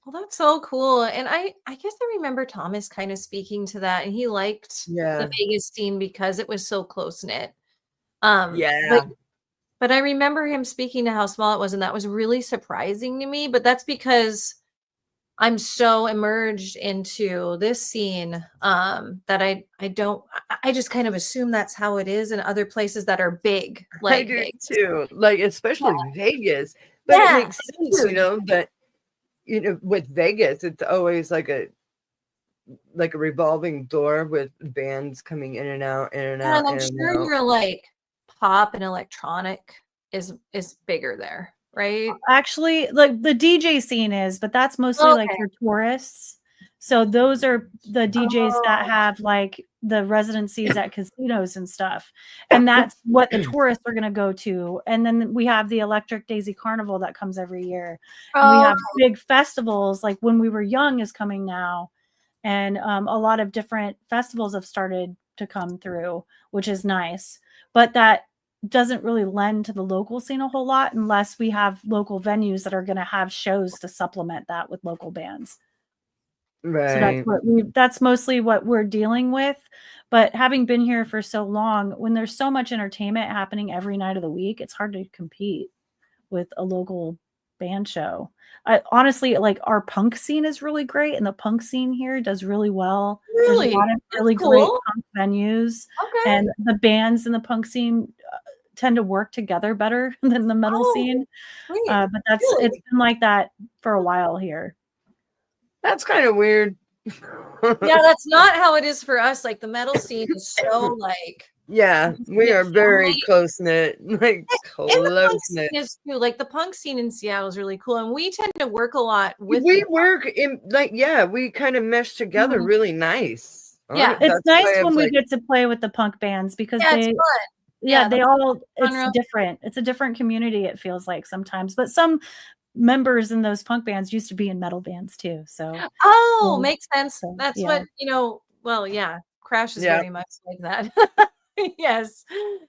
Speaker 2: Well, that's so cool. And I guess I remember Thomas kind of speaking to that, and he liked the Vegas scene because it was so close knit. But I remember him speaking to how small it was, and that was really surprising to me. But that's because I'm so immersed into this scene that I just kind of assume that's how it is in other places that are big. Like
Speaker 1: I do Vegas. Too. Like especially Vegas. But it makes sense, that with Vegas, it's always like a revolving door with bands coming in and out, in and out.
Speaker 2: And I'm sure you're like pop and electronic is bigger there. Right.
Speaker 3: Actually, like the DJ scene is, but that's mostly like your tourists. So those are the DJs that have like the residencies at casinos and stuff. And that's what the tourists are going to go to. And then we have the Electric Daisy Carnival that comes every year. And we have big festivals, like When We Were Young is coming now. And a lot of different festivals have started to come through, which is nice. But that doesn't really lend to the local scene a whole lot unless we have local venues that are going to have shows to supplement that with local bands.
Speaker 1: Right.
Speaker 3: So that's mostly what we're dealing with. But having been here for so long, when there's so much entertainment happening every night of the week, it's hard to compete with a local band show. Honestly, like our punk scene is really great, and the punk scene here does really well.
Speaker 2: Really?
Speaker 3: There's a lot of
Speaker 2: That's
Speaker 3: really
Speaker 2: cool.
Speaker 3: great punk venues,
Speaker 2: Okay.
Speaker 3: and the bands in the punk scene tend to work together better than the metal scene.
Speaker 2: Sweet.
Speaker 3: But
Speaker 2: Really?
Speaker 3: it's been like that for a while here.
Speaker 1: That's kind of weird.
Speaker 2: Yeah, that's not how it is for us. Like the metal scene is so like
Speaker 1: Yeah, we are very close knit, like
Speaker 2: and the punk
Speaker 1: close
Speaker 2: scene
Speaker 1: knit.
Speaker 2: is too. Like the punk scene in Seattle is really cool, and we tend to work a lot with.
Speaker 1: We work in like we kind of mesh together
Speaker 2: Mhm.
Speaker 1: really nice.
Speaker 2: Yeah.
Speaker 3: It's
Speaker 1: That's
Speaker 3: nice
Speaker 1: why
Speaker 3: when we
Speaker 1: like,
Speaker 3: get to play with the punk bands because
Speaker 2: Yeah, it's
Speaker 3: they
Speaker 2: fun.
Speaker 3: yeah, they all
Speaker 2: genre.
Speaker 3: it's different. It's a different community, it feels like sometimes. But some members in those punk bands used to be in metal bands too. So
Speaker 2: Oh, makes sense.
Speaker 3: So,
Speaker 2: That's
Speaker 3: yeah.
Speaker 2: what, well, yeah. Crash is
Speaker 1: Yeah.
Speaker 2: very much like that. Yes.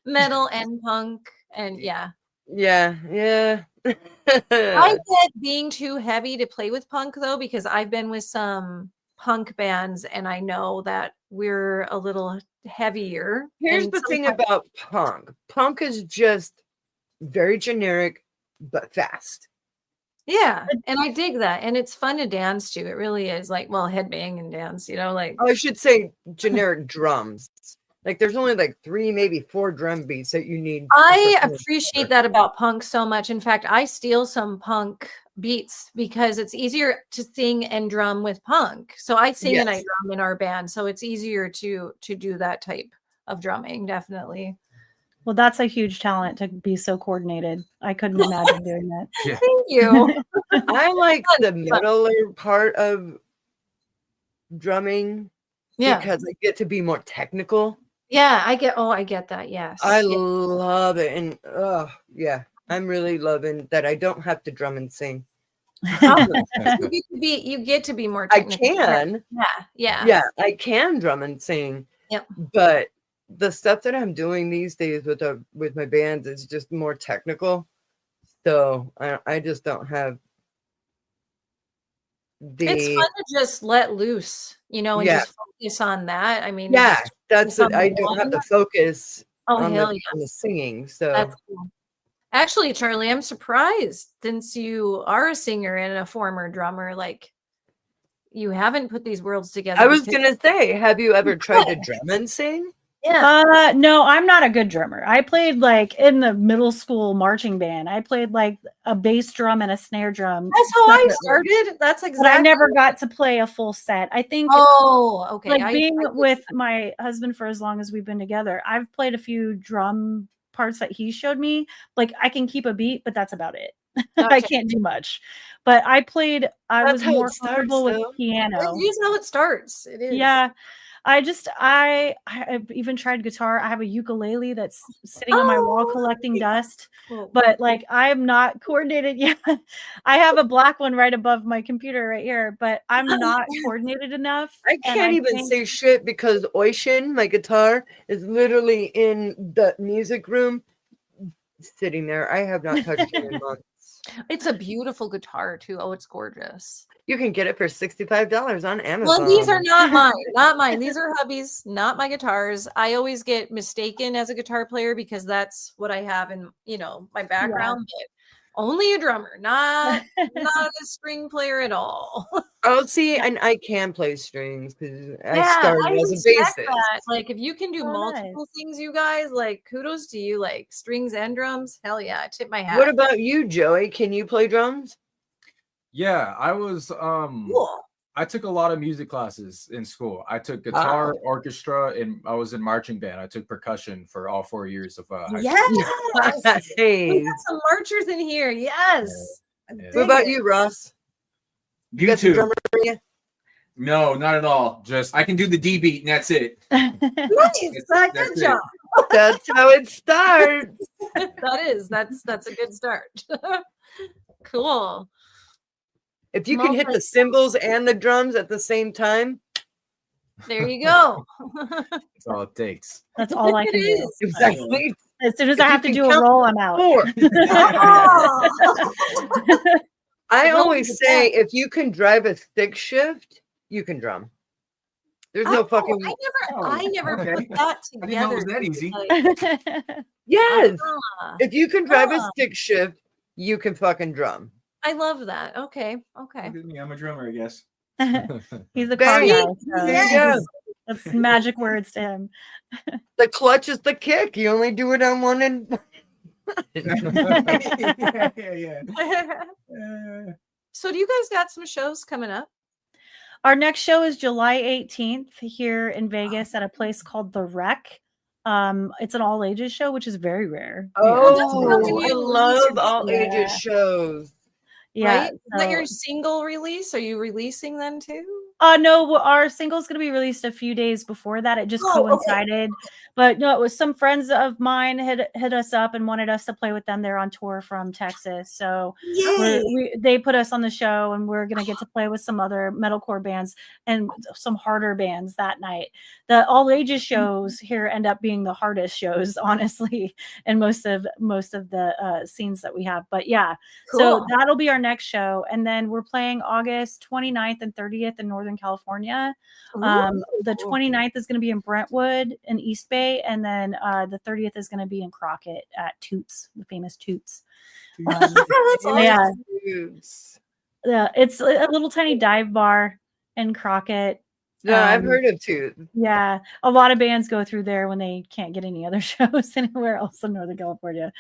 Speaker 2: Metal and punk and yeah.
Speaker 1: yeah.
Speaker 2: I get being too heavy to play with punk though, because I've been with some punk bands and I know that we're a little heavier.
Speaker 1: Here's
Speaker 2: and
Speaker 1: the thing
Speaker 2: sometimes-
Speaker 1: about punk. Punk is just very generic but fast.
Speaker 2: Yeah, and I dig that. And it's fun to dance to. It really is like, well, headbang and dance, like
Speaker 1: I should say generic drums. Like there's only like 3, maybe 4 drum beats that you need.
Speaker 2: I appreciate that about punk so much. In fact, I steal some punk beats because it's easier to sing and drum with punk. So I sing and I
Speaker 1: Yes.
Speaker 2: drum in our band. So it's easier to do that type of drumming, definitely.
Speaker 3: Well, that's a huge talent to be so coordinated. I couldn't imagine doing that.
Speaker 5: Yeah.
Speaker 2: Thank you.
Speaker 1: I like the
Speaker 2: Fun.
Speaker 1: metaler part of drumming
Speaker 2: Yeah.
Speaker 1: because I get to be more technical.
Speaker 2: Yeah, I get that. Yes.
Speaker 1: I
Speaker 2: Yeah.
Speaker 1: love it. And yeah, I'm really loving that I don't have to drum and sing.
Speaker 2: You get to be more
Speaker 1: I
Speaker 2: technical.
Speaker 1: can.
Speaker 2: Yeah.
Speaker 1: I can drum and sing.
Speaker 2: Yep.
Speaker 1: But the stuff that I'm doing these days with my bands is just more technical. So I just don't have
Speaker 2: It's fun to just let loose, and just focus on that. I mean,
Speaker 1: yeah,
Speaker 2: just
Speaker 1: that's
Speaker 2: focus
Speaker 1: it.
Speaker 2: on
Speaker 1: I
Speaker 2: the
Speaker 1: don't have
Speaker 2: one.
Speaker 1: to focus
Speaker 2: Oh,
Speaker 1: on
Speaker 2: hell
Speaker 1: the,
Speaker 2: yeah.
Speaker 1: on the singing. So
Speaker 2: That's cool. Actually, Charlie, I'm surprised since you are a singer and a former drummer, like you haven't put these worlds together.
Speaker 1: I was
Speaker 2: because-
Speaker 1: gonna say, have you ever tried to drum and sing?
Speaker 2: Yeah.
Speaker 3: No, I'm not a good drummer. I played like in the middle school marching band. I played like a bass drum and a snare drum.
Speaker 2: That's how I
Speaker 3: separately.
Speaker 2: started. That's
Speaker 3: But
Speaker 2: exactly.
Speaker 3: I never got to play a full set. I think
Speaker 2: Oh, okay.
Speaker 3: like being with my husband for as long as we've been together, I've played a few drum parts that he showed me. Like I can keep a beat, but that's about it. I
Speaker 2: Gotcha.
Speaker 3: can't do much. But I
Speaker 1: That's
Speaker 3: was
Speaker 1: how
Speaker 3: more
Speaker 1: it starts,
Speaker 3: comfortable with
Speaker 1: though.
Speaker 3: piano.
Speaker 2: It is how it starts. It is.
Speaker 3: Yeah. I've even tried guitar. I have a ukulele that's sitting on my wall collecting dust,
Speaker 2: Cool.
Speaker 3: but like I'm not coordinated yet. I have a black one right above my computer right here, but I'm not coordinated enough.
Speaker 1: I
Speaker 3: and
Speaker 1: can't even
Speaker 3: think-
Speaker 1: say shit because Oishin, my guitar, is literally in the music room sitting there. I have not touched it in months.
Speaker 2: It's a beautiful guitar too. Oh, it's gorgeous.
Speaker 1: You can get it for $65 on Amazon.
Speaker 2: Well, these are not mine. Not mine. These are hubby's, not my guitars. I always get mistaken as a guitar player because that's what I have in, my background. But only a drummer, not a string player at all.
Speaker 1: Oh, see, and I can play strings because I
Speaker 2: Yeah,
Speaker 1: started
Speaker 2: I
Speaker 1: as a
Speaker 2: respect
Speaker 1: bassist.
Speaker 2: that. Like, if you can do
Speaker 3: Oh,
Speaker 2: multiple things, you guys, like, kudos to you. Like, strings and drums, hell yeah, I tip my hat.
Speaker 1: What about you, Joey? Can you play drums?
Speaker 5: Yeah, I was
Speaker 2: Cool.
Speaker 5: I took a lot of music classes in school. I took guitar, orchestra, and I was in marching band. I took percussion for all 4 years of high school.
Speaker 2: Yes.
Speaker 1: Hey,
Speaker 2: We got some marchers in here. Yes. I
Speaker 5: Yeah.
Speaker 2: dig
Speaker 1: what about
Speaker 2: it.
Speaker 1: you, Ross?
Speaker 5: You
Speaker 1: got some
Speaker 5: too.
Speaker 1: drummer in you?
Speaker 4: No, not at all.
Speaker 5: Just
Speaker 4: I can do the D beat and that's it.
Speaker 2: Nice.
Speaker 4: That's
Speaker 2: Good
Speaker 4: it.
Speaker 2: job.
Speaker 1: That's how it starts.
Speaker 2: That's a good start. Cool.
Speaker 1: If you can hit the cymbals and the drums at the same time,
Speaker 2: There you go.
Speaker 5: that's all it takes.
Speaker 3: That's all I
Speaker 2: It
Speaker 3: can do.
Speaker 2: is.
Speaker 1: exactly.
Speaker 3: As soon as
Speaker 1: If
Speaker 3: I
Speaker 1: you
Speaker 3: have to
Speaker 1: can
Speaker 3: do a
Speaker 1: count
Speaker 3: roll, I'm out.
Speaker 1: 4.
Speaker 2: Oh.
Speaker 1: I
Speaker 2: Roll
Speaker 1: always
Speaker 2: the
Speaker 1: say if you can drive a stick shift, you can drum. There's no fucking
Speaker 2: I never
Speaker 4: okay.
Speaker 2: put that
Speaker 4: I didn't know it
Speaker 2: together.
Speaker 4: was that easy.
Speaker 2: Like,
Speaker 1: yes.
Speaker 2: ah,
Speaker 1: If you can drive a
Speaker 2: Ah.
Speaker 1: stick shift, you can fucking drum.
Speaker 2: I love that. Okay. Okay.
Speaker 4: Look at me, I'm a drummer, I guess.
Speaker 3: He's a car
Speaker 1: Bang.
Speaker 3: guy. So
Speaker 1: Yes.
Speaker 3: that's magic words to him.
Speaker 1: The clutch is the kick. You only do it on one end.
Speaker 4: yeah.
Speaker 2: So do you guys got some shows coming up?
Speaker 3: Our next show is July 18th here in Vegas at a place called The Rec. It's an all ages show, which is very rare.
Speaker 1: Oh,
Speaker 2: something
Speaker 1: I
Speaker 2: you
Speaker 1: love
Speaker 2: release
Speaker 1: all
Speaker 3: your-
Speaker 1: ages shows.
Speaker 3: Yeah.
Speaker 2: Right? Is that your
Speaker 3: so-
Speaker 2: single release? Are you releasing them too?
Speaker 3: No, our single's going to be released a few days before that. It just
Speaker 2: Oh, okay.
Speaker 3: coincided. But no, it was some friends of mine hit us up and wanted us to play with them. They're on tour from Texas. So they put us on the show, and we're going to get to play with some other metalcore bands and some harder bands that night. The all ages shows here end up being the hardest shows, honestly, and most of the scenes that we have. But yeah, so
Speaker 2: Cool.
Speaker 3: that'll be our next show. And then we're playing August 29th and 30th in Northern California. The 29th is going to be in Brentwood in East Bay, and then the 30th is going to be in Crockett at Toots, the famous Toots.
Speaker 2: That's awesome.
Speaker 3: Yeah,
Speaker 1: Dudes.
Speaker 3: yeah, it's a little tiny dive bar in Crockett.
Speaker 1: No, I've heard of two.
Speaker 3: Yeah, a lot of bands go through there when they can't get any other shows anywhere else in Northern California.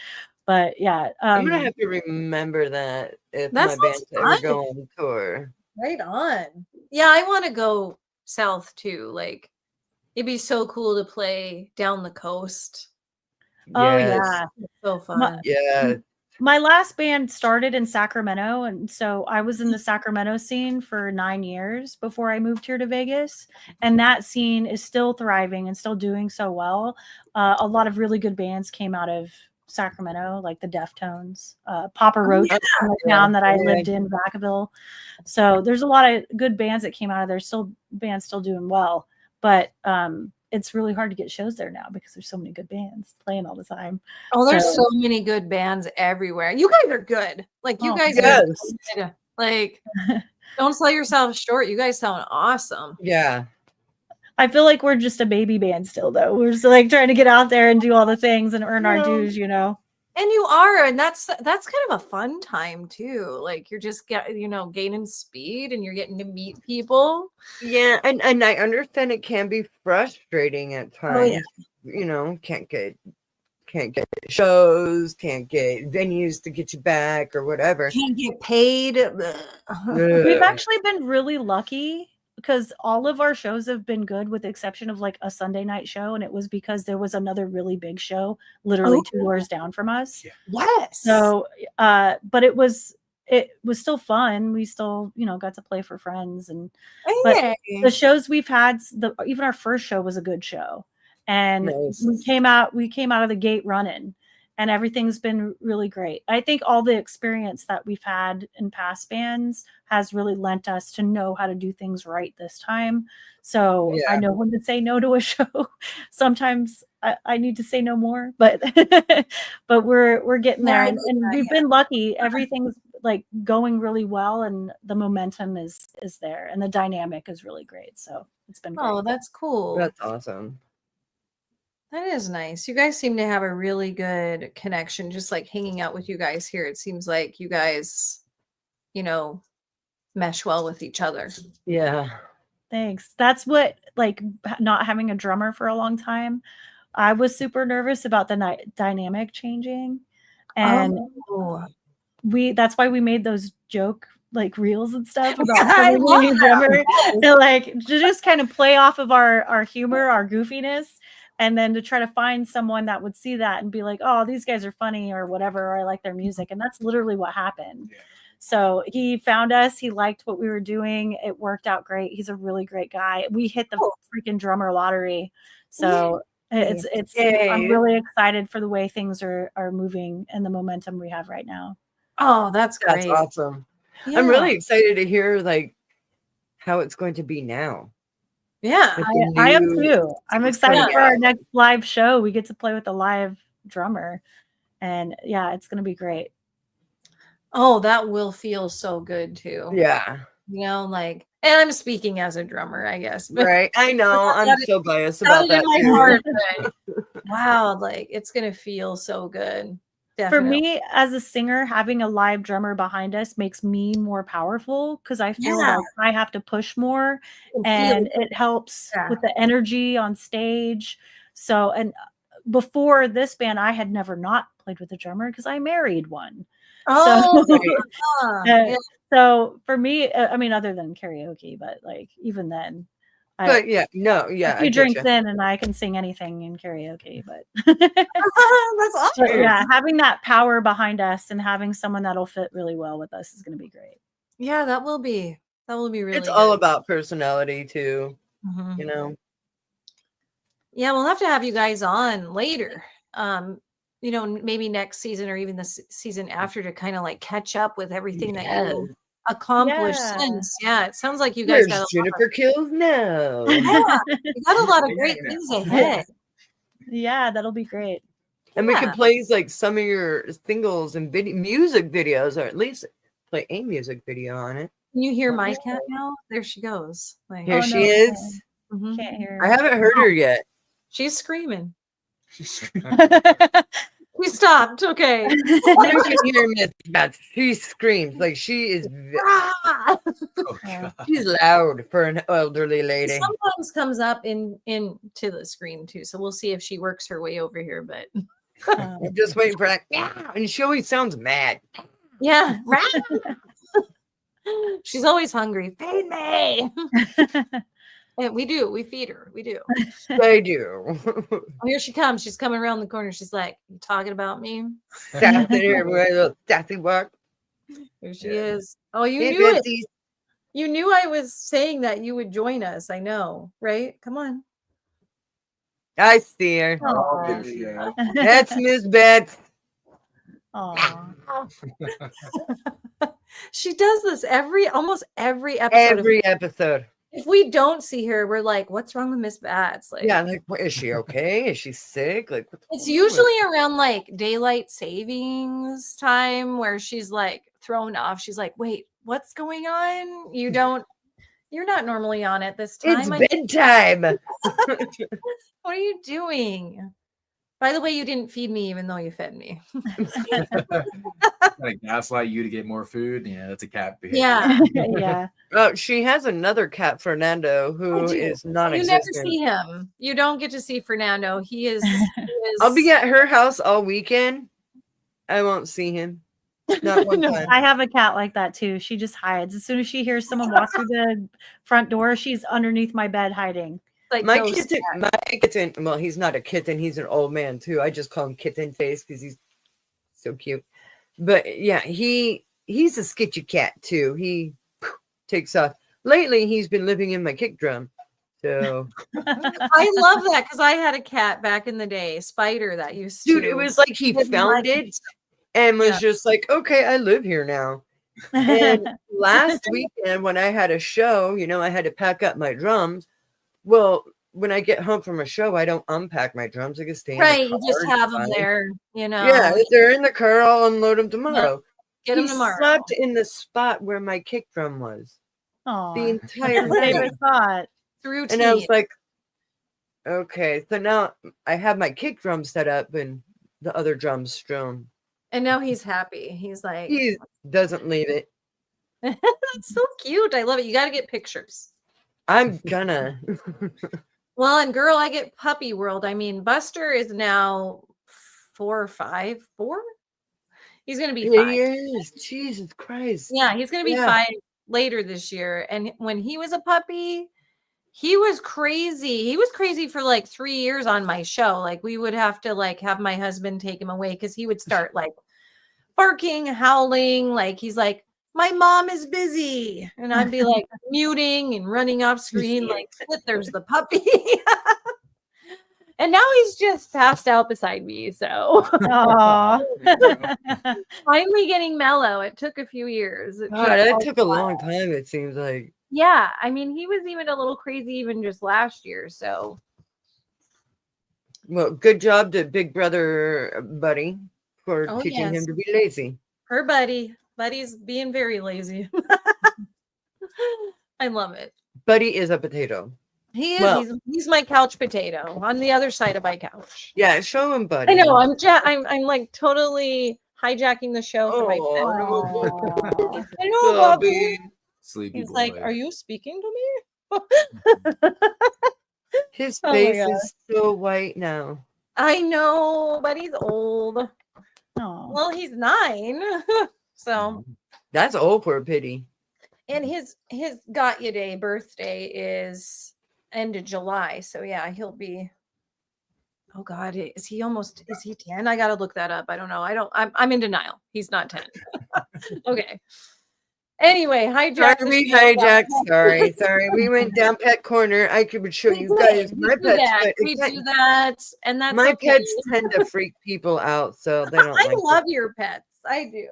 Speaker 3: But yeah,
Speaker 1: I'm gonna have to remember that if
Speaker 2: That
Speaker 1: my band's
Speaker 2: sounds
Speaker 1: ever
Speaker 2: fun.
Speaker 1: go on tour.
Speaker 2: Right on. Yeah, I want to go south too. Like, it'd be so cool to play down the coast.
Speaker 3: oh
Speaker 1: Yes.
Speaker 3: yeah.
Speaker 2: It's so fun.
Speaker 1: Yeah.
Speaker 3: My last band started in Sacramento, and so I was in the Sacramento scene for 9 years before I moved here to Vegas, and that scene is still thriving and still doing so well. A lot of really good bands came out of Sacramento, like the Deftones, Papa Roach, from the town that I lived in, Vacaville. So there's a lot of good bands that came out of there. Still bands still doing well, but it's really hard to get shows there now because there's so many good bands playing all the time.
Speaker 2: Oh, there's
Speaker 3: So-
Speaker 2: so many good bands everywhere. You guys are good. Like, you
Speaker 3: Oh,
Speaker 2: guys
Speaker 1: yes.
Speaker 2: are good. Like, don't sell yourself short. You guys sound awesome.
Speaker 1: Yeah.
Speaker 3: I feel like we're just a baby band still, though. We're just like trying to get out there and do all the things and earn our dues, you know.
Speaker 2: And you are, and that's kind of a fun time too. Like, you're just gaining speed, and you're getting to meet people.
Speaker 1: Yeah, and I understand it can be frustrating at times.
Speaker 2: Oh, yeah.
Speaker 1: You know, can't get shows, can't get venues to get you back or whatever.
Speaker 2: Can't get paid.
Speaker 3: We've actually been really lucky because all of our shows have been good with the exception of like a Sunday night show. And it was because there was another really big show literally 2 doors down from us.
Speaker 4: Yeah.
Speaker 2: Yes.
Speaker 3: So, but it was still fun. We still, got to play for friends but
Speaker 2: Hey.
Speaker 3: the shows we've had, even our first show was a good show. And
Speaker 1: Nice.
Speaker 3: we came out of the gate running, and everything's been really great. I think all the experience that we've had in past bands has really lent us to know how to do things right this time. So
Speaker 1: Yeah.
Speaker 3: I know when to say no to a show. Sometimes I need to say no more, but but we're getting there,
Speaker 2: Yeah, I
Speaker 3: and
Speaker 2: get that,
Speaker 3: we've
Speaker 2: yeah.
Speaker 3: been lucky. Everything's like going really well, and the momentum is there, and the dynamic is really great. So it's been great.
Speaker 2: Oh, that's cool.
Speaker 1: That's awesome.
Speaker 2: That is nice. You guys seem to have a really good connection. Just like hanging out with you guys here, it seems like you guys, mesh well with each other.
Speaker 1: Yeah.
Speaker 3: Thanks. That's what, like, not having a drummer for a long time, I was super nervous about the dynamic changing, and
Speaker 2: Oh.
Speaker 3: that's why we made those joke like reels and stuff about
Speaker 2: I
Speaker 3: when we
Speaker 2: love
Speaker 3: need a
Speaker 2: that.
Speaker 3: drummer to like to just kind of play off of our humor, our goofiness, and then to try to find someone that would see that and be like, oh, these guys are funny or whatever, or I like their music. And that's literally what happened.
Speaker 4: Yeah.
Speaker 3: So he found us. He liked what we were doing. It worked out great. He's a really great guy. We hit the freaking drummer lottery. So it's
Speaker 1: Yay.
Speaker 3: I'm really excited for the way things are moving and the momentum we have right now.
Speaker 2: Oh, that's great.
Speaker 1: That's awesome.
Speaker 2: Yeah.
Speaker 1: I'm really excited to hear like how it's going to be now.
Speaker 2: Yeah.
Speaker 1: With the
Speaker 3: I am
Speaker 1: new-
Speaker 3: too. I'm excited
Speaker 1: coming
Speaker 3: for our
Speaker 1: out.
Speaker 3: next live show. We get to play with a live drummer. And yeah, it's going to be great.
Speaker 2: Oh, that will feel so good too.
Speaker 1: Yeah.
Speaker 2: You know, like, and I'm speaking as a drummer, I guess. But
Speaker 1: Right. I know. I'm
Speaker 2: Got it-
Speaker 1: so biased
Speaker 2: got
Speaker 1: about
Speaker 2: it in
Speaker 1: that
Speaker 2: my
Speaker 1: too.
Speaker 2: heart, but wow, like it's gonna feel so good.
Speaker 3: For
Speaker 2: Definitely.
Speaker 3: me, as a singer, having a live drummer behind us makes me more powerful because I feel
Speaker 2: Yeah.
Speaker 3: like I have to push more,
Speaker 2: You can feel
Speaker 3: and
Speaker 2: it.
Speaker 3: it helps
Speaker 2: Yeah.
Speaker 3: with the energy on stage. So, and before this band, I had never not played with a drummer because I married one.
Speaker 2: Oh,
Speaker 3: Uh, So for me, I mean, other than karaoke, but like even then,
Speaker 1: But yeah, no, yeah,
Speaker 3: a
Speaker 1: I
Speaker 3: few
Speaker 1: get
Speaker 3: drinks
Speaker 1: you.
Speaker 3: in and I can sing anything in karaoke. But
Speaker 2: that's awesome.
Speaker 3: But yeah, having that power behind us and having someone that'll fit really well with us is going to be great.
Speaker 2: Yeah, that will be really
Speaker 1: It's all
Speaker 2: good.
Speaker 1: about personality too,
Speaker 2: Mhm.
Speaker 1: you know.
Speaker 2: Yeah, we'll have to have you guys on later. You know, maybe next season or even the season after to kind of like catch up with everything that you accomplished
Speaker 3: Yeah.
Speaker 2: since. Yeah, it sounds like you guys
Speaker 1: Where's
Speaker 2: got
Speaker 1: Juniper kills now?
Speaker 2: you got a lot of great
Speaker 4: Yeah.
Speaker 2: things ahead.
Speaker 3: Yeah, that'll be great.
Speaker 1: And we
Speaker 2: Yeah.
Speaker 1: can play like some of your singles and music videos, or at least play a music video on it.
Speaker 2: Can you hear my cat now? There she goes. Like,
Speaker 1: Here
Speaker 3: Oh,
Speaker 1: she
Speaker 3: no.
Speaker 1: is.
Speaker 2: mhm.
Speaker 3: Can't hear.
Speaker 1: I haven't heard her yet.
Speaker 2: She's screaming. We stopped. Okay.
Speaker 1: You can hear Miss Beth. She screams like she is.
Speaker 2: Ah!
Speaker 5: Oh, God.
Speaker 1: She's loud for an elderly lady.
Speaker 2: Sometimes comes up into the screen too. So we'll see if she works her way over here. But
Speaker 1: I'm just waiting for that. Yeah, and she always sounds mad.
Speaker 2: yeah. She's always hungry. Feed me. And we do. We feed her. We do.
Speaker 1: I do.
Speaker 2: Oh, here she comes. She's coming around the corner. She's like, "You talking about me?"
Speaker 1: Sassy everywhere, little sassy walk.
Speaker 2: Here she
Speaker 5: Yeah.
Speaker 2: is. Oh, you
Speaker 1: Hey,
Speaker 2: knew it.
Speaker 1: Betsy.
Speaker 2: You knew I was saying that you would join us. I know, right? Come on.
Speaker 1: I see her.
Speaker 5: Oh, there she is.
Speaker 1: That's Miss Beth.
Speaker 3: Aw.
Speaker 2: She does this almost every episode.
Speaker 1: Every episode.
Speaker 2: If we don't see her, we're like, "What's wrong with Miss Bats?" Like,
Speaker 1: Yeah, like, what, is she okay? Is she sick? Like, what's
Speaker 2: it's
Speaker 1: going on?
Speaker 2: usually around like daylight savings time where she's like thrown off. She's like, "Wait, what's going on? You're not normally on at this
Speaker 1: It's
Speaker 2: time.
Speaker 1: bedtime.
Speaker 2: What are you doing?" By the way, you didn't feed me even though you fed me.
Speaker 5: Like gaslight you to get more food. Yeah, that's a cat behavior.
Speaker 2: Yeah.
Speaker 3: Yeah.
Speaker 1: Oh, she has another cat, Fernando, who
Speaker 2: do.
Speaker 1: is
Speaker 2: You
Speaker 1: non-existent.
Speaker 2: never see him. You don't get to see Fernando. He is
Speaker 1: I'll be at her house all weekend. I won't see him. Not one
Speaker 2: No,
Speaker 1: time.
Speaker 3: I have a cat like that too. She just hides. As soon as she hears someone walk through the front door, she's underneath my bed hiding.
Speaker 2: like
Speaker 1: My
Speaker 2: ghost
Speaker 1: kitten, well, he's not a kitten. He's an old man too. I just call him Kitten Face because he's so cute. But yeah, he's a sketchy cat too. He takes off. Lately, he's been living in my kick drum. So,
Speaker 2: I love that because I had a cat back in the day, Spider, that used
Speaker 1: dude,
Speaker 2: to.
Speaker 1: it was like he
Speaker 2: Didn't
Speaker 1: found
Speaker 2: like
Speaker 1: it and was just like, okay, I live here now. And last weekend, when I had a show, I had to pack up my drums. Well, when I get home from a show, I don't unpack my drums. I can stay in the
Speaker 2: Right, you
Speaker 1: car,
Speaker 2: just
Speaker 1: it's
Speaker 2: have them
Speaker 1: fine.
Speaker 2: there,
Speaker 1: Yeah, if they're in the car, I'll unload them tomorrow.
Speaker 2: Get them
Speaker 1: He
Speaker 2: tomorrow.
Speaker 1: slept in the spot where my kick drum was
Speaker 3: Aw.
Speaker 1: the entire
Speaker 3: His favorite
Speaker 1: night.
Speaker 3: spot.
Speaker 2: Through
Speaker 1: And I was like, okay, so now I have my kick drum set up and the other drums strewn.
Speaker 2: and now he's happy. He's like,
Speaker 1: He doesn't leave it.
Speaker 2: that's so cute. I love it. You got to get pictures.
Speaker 1: I'm gonna.
Speaker 2: Well, and girl, I get puppy world. I mean, Buster is now 4 or 5. 4? He's going to be 5.
Speaker 1: He is. Jesus Christ.
Speaker 2: Yeah, he's going to be
Speaker 1: Yeah.
Speaker 2: 5 later this year. And when he was a puppy, he was crazy. He was crazy for like 3 years on my show. Like we would have to like have my husband take him away because he would start like barking, howling. Like he's like, my mom is busy. And I'd be like muting and running off screen, like, there's the puppy. And now he's just passed out beside me. So
Speaker 3: Aw.
Speaker 2: finally getting mellow. It took a few years.
Speaker 1: That took a long time, it seems like.
Speaker 2: Yeah. I mean, he was even a little crazy even just last year. So
Speaker 1: Well, good job to Big Brother Buddy for
Speaker 2: Oh,
Speaker 1: teaching
Speaker 2: yes.
Speaker 1: him to be lazy.
Speaker 2: her Buddy's being very lazy. I love it.
Speaker 1: Buddy is a potato.
Speaker 2: He is.
Speaker 1: Well-
Speaker 2: He's my couch potato on the other side of my couch.
Speaker 1: Yeah, show him Buddy.
Speaker 2: I know. I'm like totally hijacking the show for my pet.
Speaker 3: Aw.
Speaker 2: I know, Bobby.
Speaker 1: Bobby.
Speaker 5: Sleepy
Speaker 2: He's
Speaker 5: boy.
Speaker 2: like, "Are you speaking to me?"
Speaker 1: His
Speaker 2: Oh my
Speaker 1: face
Speaker 2: God.
Speaker 1: is so white now.
Speaker 2: I know, but he's old.
Speaker 3: Aw.
Speaker 2: Well, he's 9. So,
Speaker 1: That's old for a pity.
Speaker 2: and his got you day birthday is end of July. So yeah, he'll be. Oh God, is he 10? I gotta look that up. I don't know. I'm in denial. He's not 10. Okay. Anyway, hijack.
Speaker 1: Sorry, we hijacked. Sorry. We went down pet corner. I could show you guys my pets, but
Speaker 2: We do that, and that's
Speaker 1: my
Speaker 2: okay.
Speaker 1: pets tend to freak people out, so they don't
Speaker 2: I
Speaker 1: like
Speaker 2: love your pets. I do.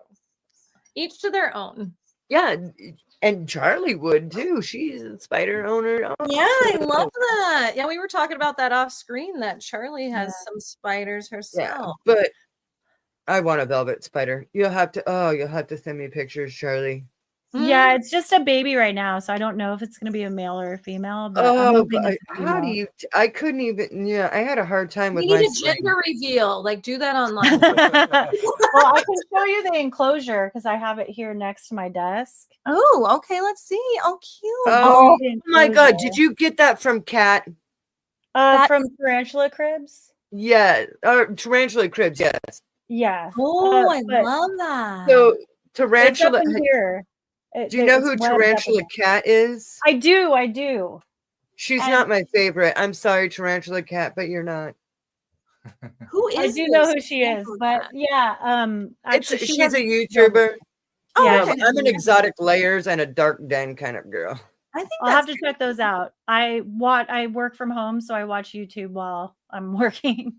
Speaker 2: Each to their own.
Speaker 1: Yeah, and Charlie would too. She's a spider owner. Oh,
Speaker 2: Yeah, I love that. Yeah, we were talking about that off screen that Charlie has
Speaker 3: Yeah.
Speaker 2: some spiders
Speaker 1: yeah,
Speaker 2: herself.
Speaker 1: but I want a velvet spider. You'll have to send me pictures, Charlie.
Speaker 3: Yeah, it's just a baby right now, so I don't know if it's going to be a male or a female. But I'm
Speaker 1: Oh,
Speaker 3: hoping
Speaker 1: but
Speaker 3: it's a
Speaker 1: how do
Speaker 3: female.
Speaker 1: you? I couldn't even. Yeah, I had a hard time with
Speaker 2: We
Speaker 1: my
Speaker 2: need a
Speaker 1: string.
Speaker 2: gender reveal. Like, do that online.
Speaker 3: Well, I can show you the enclosure because I have it here next to my desk.
Speaker 2: Oh, okay. Let's see. Oh, cute.
Speaker 1: Oh,
Speaker 3: The
Speaker 1: my God!
Speaker 3: enclosure.
Speaker 1: Did you get that from Cat?
Speaker 2: That-
Speaker 3: From Tarantula Cribs?
Speaker 1: Yeah, or Tarantula Cribs. Yes.
Speaker 3: Yeah.
Speaker 2: Oh, I
Speaker 3: but
Speaker 2: love that.
Speaker 1: So
Speaker 3: It's up
Speaker 1: Tarantula.
Speaker 3: in here.
Speaker 1: Do you know
Speaker 3: it's
Speaker 1: who
Speaker 3: webbed up in
Speaker 1: Tarantula
Speaker 3: there.
Speaker 1: Cat is?
Speaker 3: I do.
Speaker 1: She's
Speaker 3: and-
Speaker 1: not my favorite. I'm sorry, Tarantula Cat, but you're not.
Speaker 2: Who is
Speaker 3: I do know
Speaker 2: this?
Speaker 3: who she is,
Speaker 2: Who's
Speaker 3: but
Speaker 2: that?
Speaker 3: yeah, actually,
Speaker 1: She's
Speaker 3: has
Speaker 1: a YouTuber.
Speaker 2: Oh,
Speaker 3: yeah,
Speaker 2: okay.
Speaker 1: I'm an exotic layers and a dark den kind of girl.
Speaker 2: I think
Speaker 3: I'll have
Speaker 2: that's
Speaker 3: to check those out. I work from home, so I watch YouTube while I'm working.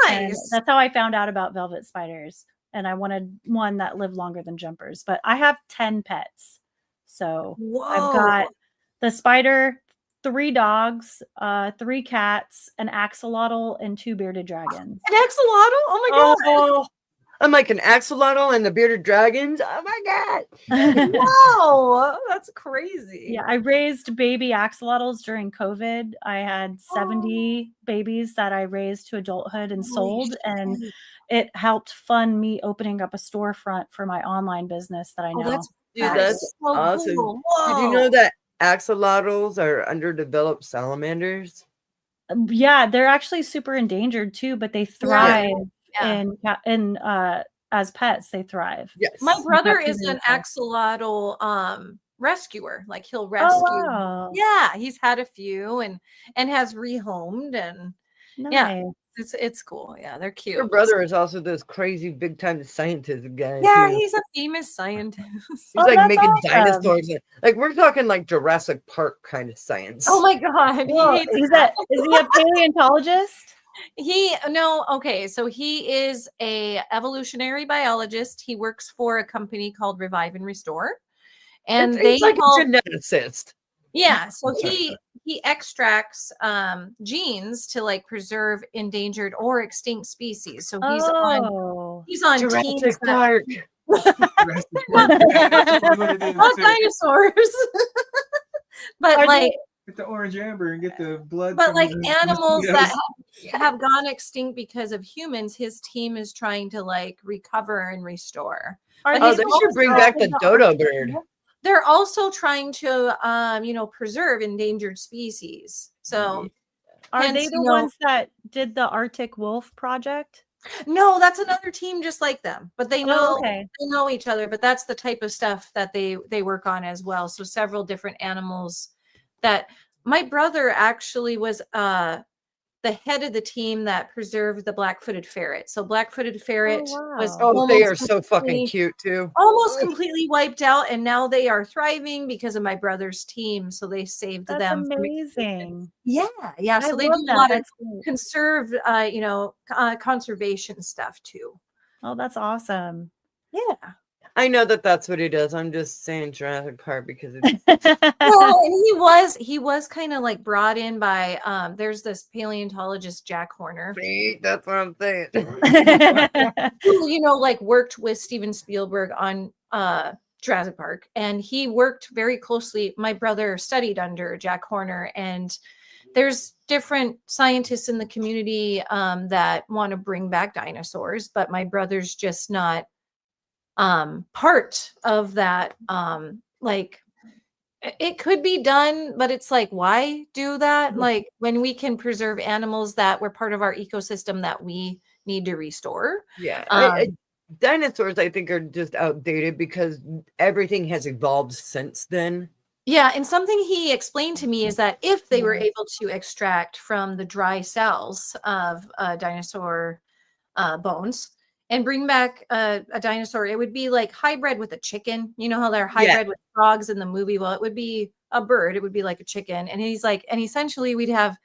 Speaker 3: And
Speaker 2: nice.
Speaker 3: that's how I found out about velvet spiders. And I wanted one that lived longer than jumpers. But I have 10 pets. So
Speaker 2: Whoa.
Speaker 3: I've got the spider, 3 dogs, 3 cats, an axolotl, and 2 bearded dragons.
Speaker 2: an axolotl. Oh my god.
Speaker 1: Oh, I'm like an axolotl and the bearded dragons. Oh my God.
Speaker 2: Wow, that's crazy.
Speaker 3: Yeah, I raised baby axolotls during COVID. I had 70 babies that I raised to adulthood and
Speaker 2: Holy
Speaker 3: sold, and
Speaker 2: shit.
Speaker 3: it helped fund me opening up a storefront for my online business that I
Speaker 2: Oh,
Speaker 3: now.
Speaker 1: Dude,
Speaker 3: have.
Speaker 1: that's
Speaker 2: so
Speaker 1: awesome.
Speaker 2: cool.
Speaker 1: Did you know
Speaker 2: Whoa.
Speaker 1: that axolotls are underdeveloped salamanders?
Speaker 3: Yeah, they're actually super endangered too, but they thrive
Speaker 2: Yeah.
Speaker 3: in as pets. They thrive.
Speaker 1: Yes.
Speaker 2: My brother
Speaker 3: That's
Speaker 2: is
Speaker 3: really
Speaker 2: an
Speaker 3: cool.
Speaker 2: axolotl rescuer. Like he'll rescue.
Speaker 3: Oh wow!
Speaker 2: Yeah, he's had a few and has rehomed and
Speaker 3: Nice.
Speaker 2: it's cool. Yeah, they're cute.
Speaker 1: Your brother is also this crazy big time scientist guy.
Speaker 2: Yeah,
Speaker 1: too.
Speaker 2: he's a famous scientist.
Speaker 1: He's
Speaker 3: Oh,
Speaker 1: like
Speaker 3: that's
Speaker 1: making
Speaker 3: awesome.
Speaker 1: dinosaurs. Like we're talking like Jurassic Park kind of science.
Speaker 2: Oh my god.
Speaker 3: Well,
Speaker 2: He hates
Speaker 3: is he a paleontologist?
Speaker 2: Okay, so he is a evolutionary biologist. He works for a company called Revive and Restore. And
Speaker 1: He's like
Speaker 2: help-
Speaker 1: a geneticist.
Speaker 2: yeah, so he extracts genes to like preserve endangered or extinct species. So he's on
Speaker 3: Oh.
Speaker 2: teams
Speaker 1: Jurassic
Speaker 2: that-
Speaker 1: Park.
Speaker 4: That's what it is,
Speaker 2: not
Speaker 4: too.
Speaker 2: dinosaurs. but
Speaker 3: Are
Speaker 2: like
Speaker 4: Get the orange amber and get the blood.
Speaker 2: but
Speaker 4: from
Speaker 2: like
Speaker 4: the
Speaker 2: animals
Speaker 4: mosquitoes.
Speaker 2: that have gone extinct because of humans, his team is trying to like recover and restore.
Speaker 3: Are
Speaker 2: But
Speaker 1: Oh,
Speaker 2: he's
Speaker 1: they
Speaker 3: these
Speaker 1: should bring
Speaker 3: also
Speaker 1: back the
Speaker 3: in
Speaker 1: dodo bird.
Speaker 2: They're also trying to preserve endangered species. So
Speaker 3: Are
Speaker 2: hence,
Speaker 3: they the
Speaker 2: you know-
Speaker 3: ones that did the Arctic Wolf project?
Speaker 2: no, that's another team just like them, but they know
Speaker 3: Oh, okay.
Speaker 2: they know each other, but that's the type of stuff that they work on as well. So several different animals that my brother actually was the head of the team that preserved the black-footed ferret. So black-footed ferret was
Speaker 3: wow.
Speaker 1: Oh, they are
Speaker 2: almost
Speaker 1: so fucking
Speaker 2: completely-
Speaker 1: cute too.
Speaker 2: almost
Speaker 1: Ugh.
Speaker 2: completely wiped out, and now they are thriving because of my brother's team. So they saved
Speaker 3: That's
Speaker 2: them from
Speaker 3: amazing.
Speaker 2: yeah.
Speaker 3: I
Speaker 2: So they
Speaker 3: love
Speaker 2: do a
Speaker 3: that.
Speaker 2: lot of
Speaker 3: That's great.
Speaker 2: conserved, conservation stuff too.
Speaker 3: Oh, that's awesome.
Speaker 2: Yeah.
Speaker 1: I know that that's what he does. I'm just saying Jurassic Park because it's
Speaker 2: Well, and he was kind of like brought in by there's this paleontologist Jack Horner
Speaker 1: see, that's what I'm saying.
Speaker 2: who like worked with Steven Spielberg on Jurassic Park, and he worked very closely. My brother studied under Jack Horner, and there's different scientists in the community that want to bring back dinosaurs, but my brother's just not part of that. Like it could be done, but it's like, why do that? Like when we can preserve animals that were part of our ecosystem that we need to restore.
Speaker 1: Yeah,
Speaker 2: Um,
Speaker 1: dinosaurs I think are just outdated because everything has evolved since then.
Speaker 2: Yeah, and something he explained to me is that if they were able to extract from the dry cells of dinosaur bones and bring back a dinosaur, it would be like hybrid with a chicken. You know how they're hybrid with frogs in the movie? Well, it would be a bird. It would be like a chicken. And he's like, and essentially we'd have,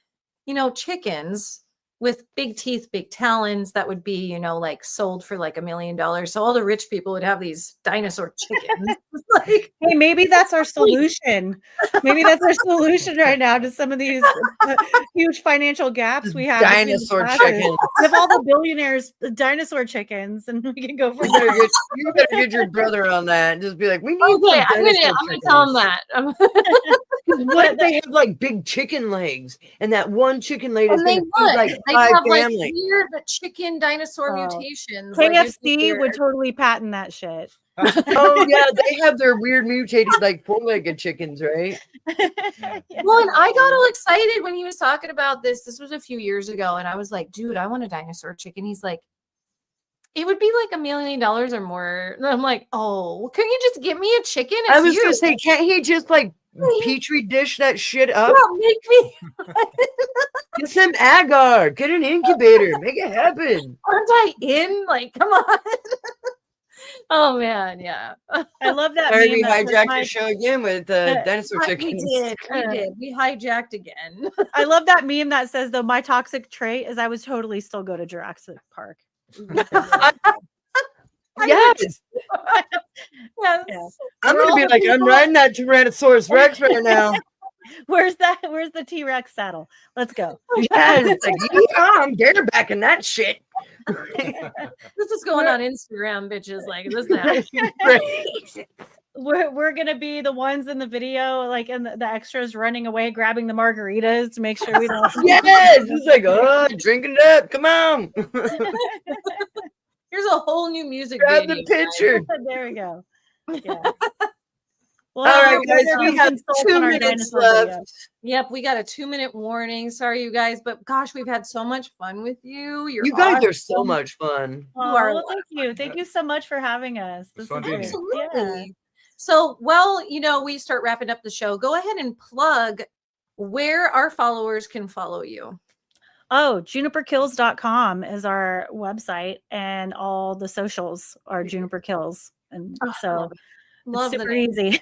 Speaker 2: chickens with big teeth, big talons that would be, like sold for like $1 million. So all the rich people would have these dinosaur chickens. Like,
Speaker 3: Hey, maybe that's our solution. Maybe that's our solution right now to some of these huge financial gaps we have. between the
Speaker 1: Dinosaur
Speaker 3: classes.
Speaker 1: chicken.
Speaker 3: We have all the billionaires, the dinosaur chickens, and we can go from
Speaker 1: You
Speaker 3: there.
Speaker 1: better get your brother on that and just be like, we need
Speaker 2: okay,
Speaker 1: some
Speaker 2: I'm gonna tell him
Speaker 1: chickens.
Speaker 2: that.
Speaker 1: What if they have like big chicken legs and that one chicken leg is
Speaker 2: And they
Speaker 1: going to feed
Speaker 2: would.
Speaker 1: like
Speaker 2: They'd
Speaker 1: 5
Speaker 2: have like
Speaker 1: families?
Speaker 2: weird chicken dinosaur
Speaker 3: Oh.
Speaker 2: mutations. Like, it'd be
Speaker 3: KFC would
Speaker 2: weird.
Speaker 3: totally patent that shit.
Speaker 1: Oh yeah, they have their weird mutated like 4-legged chickens, right?
Speaker 2: Well, and I got all excited when he was talking about this. This was a few years ago, and I was like, dude, I want a dinosaur chicken. He's like, it would be like $1 million or more. And I'm like, oh, well, couldn't you just give me a chicken? It's
Speaker 1: I was
Speaker 2: you.
Speaker 1: gonna say, can't he just like petri dish that shit up?
Speaker 2: Yeah, make me.
Speaker 1: Get some agar, get an incubator, make it happen.
Speaker 2: Aren't I in? Like, come on. Oh man, yeah.
Speaker 3: I love that.
Speaker 1: Sorry,
Speaker 3: meme
Speaker 1: we
Speaker 3: that says
Speaker 1: hijacked
Speaker 3: my-
Speaker 1: your show again with dinosaur
Speaker 2: We
Speaker 1: chickens.
Speaker 2: did. We did. We hijacked again.
Speaker 3: I love that meme that says though my toxic trait is I would totally still go to Jurassic Park.
Speaker 1: Yes,
Speaker 2: Yes.
Speaker 3: Yeah.
Speaker 1: I'm
Speaker 2: We're
Speaker 1: gonna be
Speaker 2: all
Speaker 1: like, I'm
Speaker 2: people-
Speaker 1: riding that Tyrannosaurus Rex right now.
Speaker 3: Where's the T-Rex saddle? Let's go.
Speaker 1: Yes, it's like, yeah, I'm barebacking that shit.
Speaker 2: This is going on Instagram, bitches. Like this now.
Speaker 3: We're gonna be the ones in the video, like in the extras running away, grabbing the margaritas to make sure we don't.
Speaker 1: Yes, it's like, oh, drinking it up. Come on,
Speaker 2: Here's a whole new music
Speaker 1: grab
Speaker 2: video.
Speaker 1: the picture.
Speaker 3: There we go. Yeah.
Speaker 1: All right,
Speaker 3: we're
Speaker 1: guys,
Speaker 3: gonna
Speaker 1: we have
Speaker 3: consult
Speaker 1: 2
Speaker 3: on our
Speaker 1: minutes
Speaker 3: dinosaur
Speaker 1: left.
Speaker 3: video.
Speaker 2: Yep, we got a 2-minute warning. Sorry, you guys, but gosh, we've had so much fun with you. You're
Speaker 1: You guys are
Speaker 2: awesome.
Speaker 1: so much fun.
Speaker 3: Oh,
Speaker 2: are a
Speaker 3: well,
Speaker 2: lot
Speaker 3: thank you. Thank you so much for having us. This
Speaker 5: fun
Speaker 3: is
Speaker 5: being
Speaker 3: great.
Speaker 5: here.
Speaker 2: Absolutely.
Speaker 3: Yeah.
Speaker 2: So, well, we start wrapping up the show. Go ahead and plug where our followers can follow you.
Speaker 3: Oh, juniperkills.com is our website, and all the socials are Juniper Kills. And
Speaker 2: Oh,
Speaker 3: so
Speaker 2: love it. Love
Speaker 3: it's
Speaker 2: the
Speaker 3: super
Speaker 2: name.
Speaker 3: easy.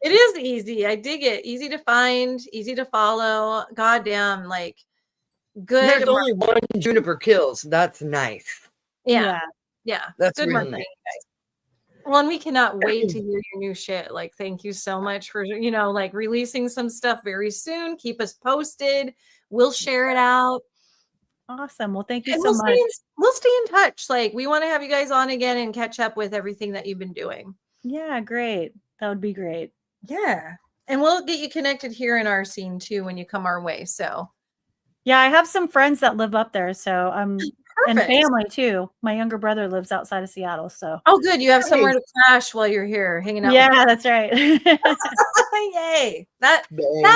Speaker 2: It is easy. I dig it. Easy to find, easy to follow. Goddamn, like good.
Speaker 1: There's only one Juniper Kills. That's nice.
Speaker 2: Yeah.
Speaker 1: That's
Speaker 2: Good
Speaker 1: really
Speaker 2: marketing,
Speaker 1: nice.
Speaker 2: guys. Well, and we cannot wait to hear your new shit. Like, thank you so much for, like releasing some stuff very soon. Keep us posted. We'll share it out.
Speaker 3: Awesome. Well, thank you
Speaker 2: And
Speaker 3: so much.
Speaker 2: we'll stay in touch. Like, we want to have you guys on again and catch up with everything that you've been doing.
Speaker 3: Yeah, great. That would be great.
Speaker 2: Yeah. And we'll get you connected here in our scene too when you come our way. So
Speaker 3: Yeah, I have some friends that live up there, so and
Speaker 2: perfect.
Speaker 3: family too. My younger brother lives outside of Seattle, so
Speaker 2: Oh, good. You have somewhere to crash while you're here hanging out.
Speaker 3: yeah, that's right.
Speaker 2: Yay. That
Speaker 1: Dang.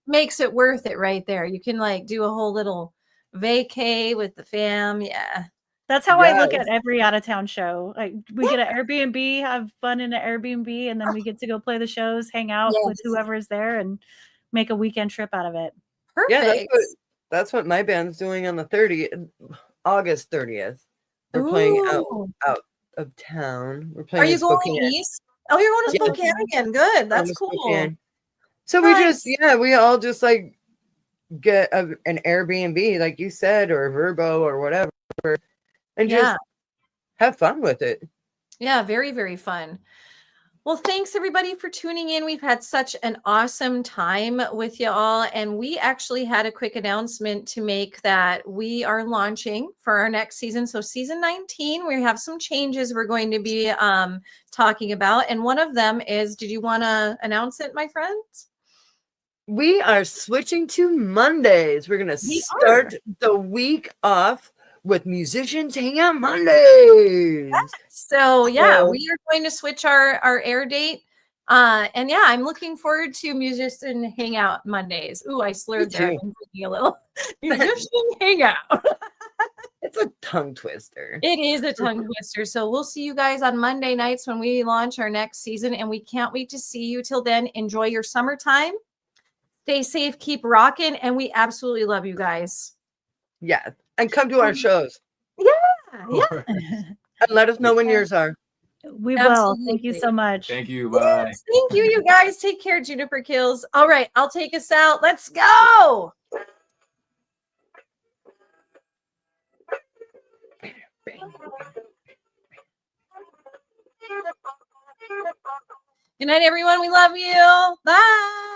Speaker 2: makes it worth it right there. You can like do a whole little vacay with the fam. Yeah.
Speaker 3: That's how I look
Speaker 1: Yes.
Speaker 3: at every out of town show. Like we get an Airbnb, have fun in an Airbnb, and then we get to go play the shows, hang out with
Speaker 2: Yes.
Speaker 3: whoever is there, and make a weekend trip out of it.
Speaker 2: Perfect.
Speaker 1: Yeah, that's That's what my band's doing on the 30th, August 30th. We're playing
Speaker 2: Ooh.
Speaker 1: out of town. We're
Speaker 2: Are
Speaker 1: playing
Speaker 2: you
Speaker 1: in
Speaker 2: going
Speaker 1: Spokane.
Speaker 2: east? Oh, you're going to
Speaker 1: Yeah.
Speaker 2: Spokane again. Good. That's
Speaker 1: Going to
Speaker 2: cool.
Speaker 1: Spokane. So
Speaker 2: Nice.
Speaker 1: we all just like get an Airbnb, like you said, or a Verbo or whatever, and
Speaker 2: Yeah.
Speaker 1: just have fun with it.
Speaker 2: Yeah, very, very fun. Well, thanks everybody for tuning in. We've had such an awesome time with you all. And we actually had a quick announcement to make that we are launching for our next season. So season 19, we have some changes we're going to be talking about. And one of them is, did you want to announce it, my friends?
Speaker 1: We are switching to Mondays. We're going to start the week off with Musicians Hangout Mondays.
Speaker 2: So yeah, we are going to switch our air date. And yeah, I'm looking forward to Musician Hangout Mondays. Ooh, I slurred there. I'm thinking a little. Musician Hangout.
Speaker 1: It's a tongue twister.
Speaker 2: It is a tongue twister. So we'll see you guys on Monday nights when we launch our next season. And we can't wait to see you. Till then, enjoy your summertime. Stay safe, keep rocking, and we absolutely love you guys.
Speaker 1: Yeah. And come to our shows.
Speaker 2: Yeah.
Speaker 1: And let us know when yours are.
Speaker 3: We will. Thank you
Speaker 2: Absolutely.
Speaker 3: so much.
Speaker 5: Thank you. Bye.
Speaker 2: Yes, thank you, you guys. Take care, Juniper Kills. All right, I'll take us out. Let's go. Good night, everyone. We love you. Bye.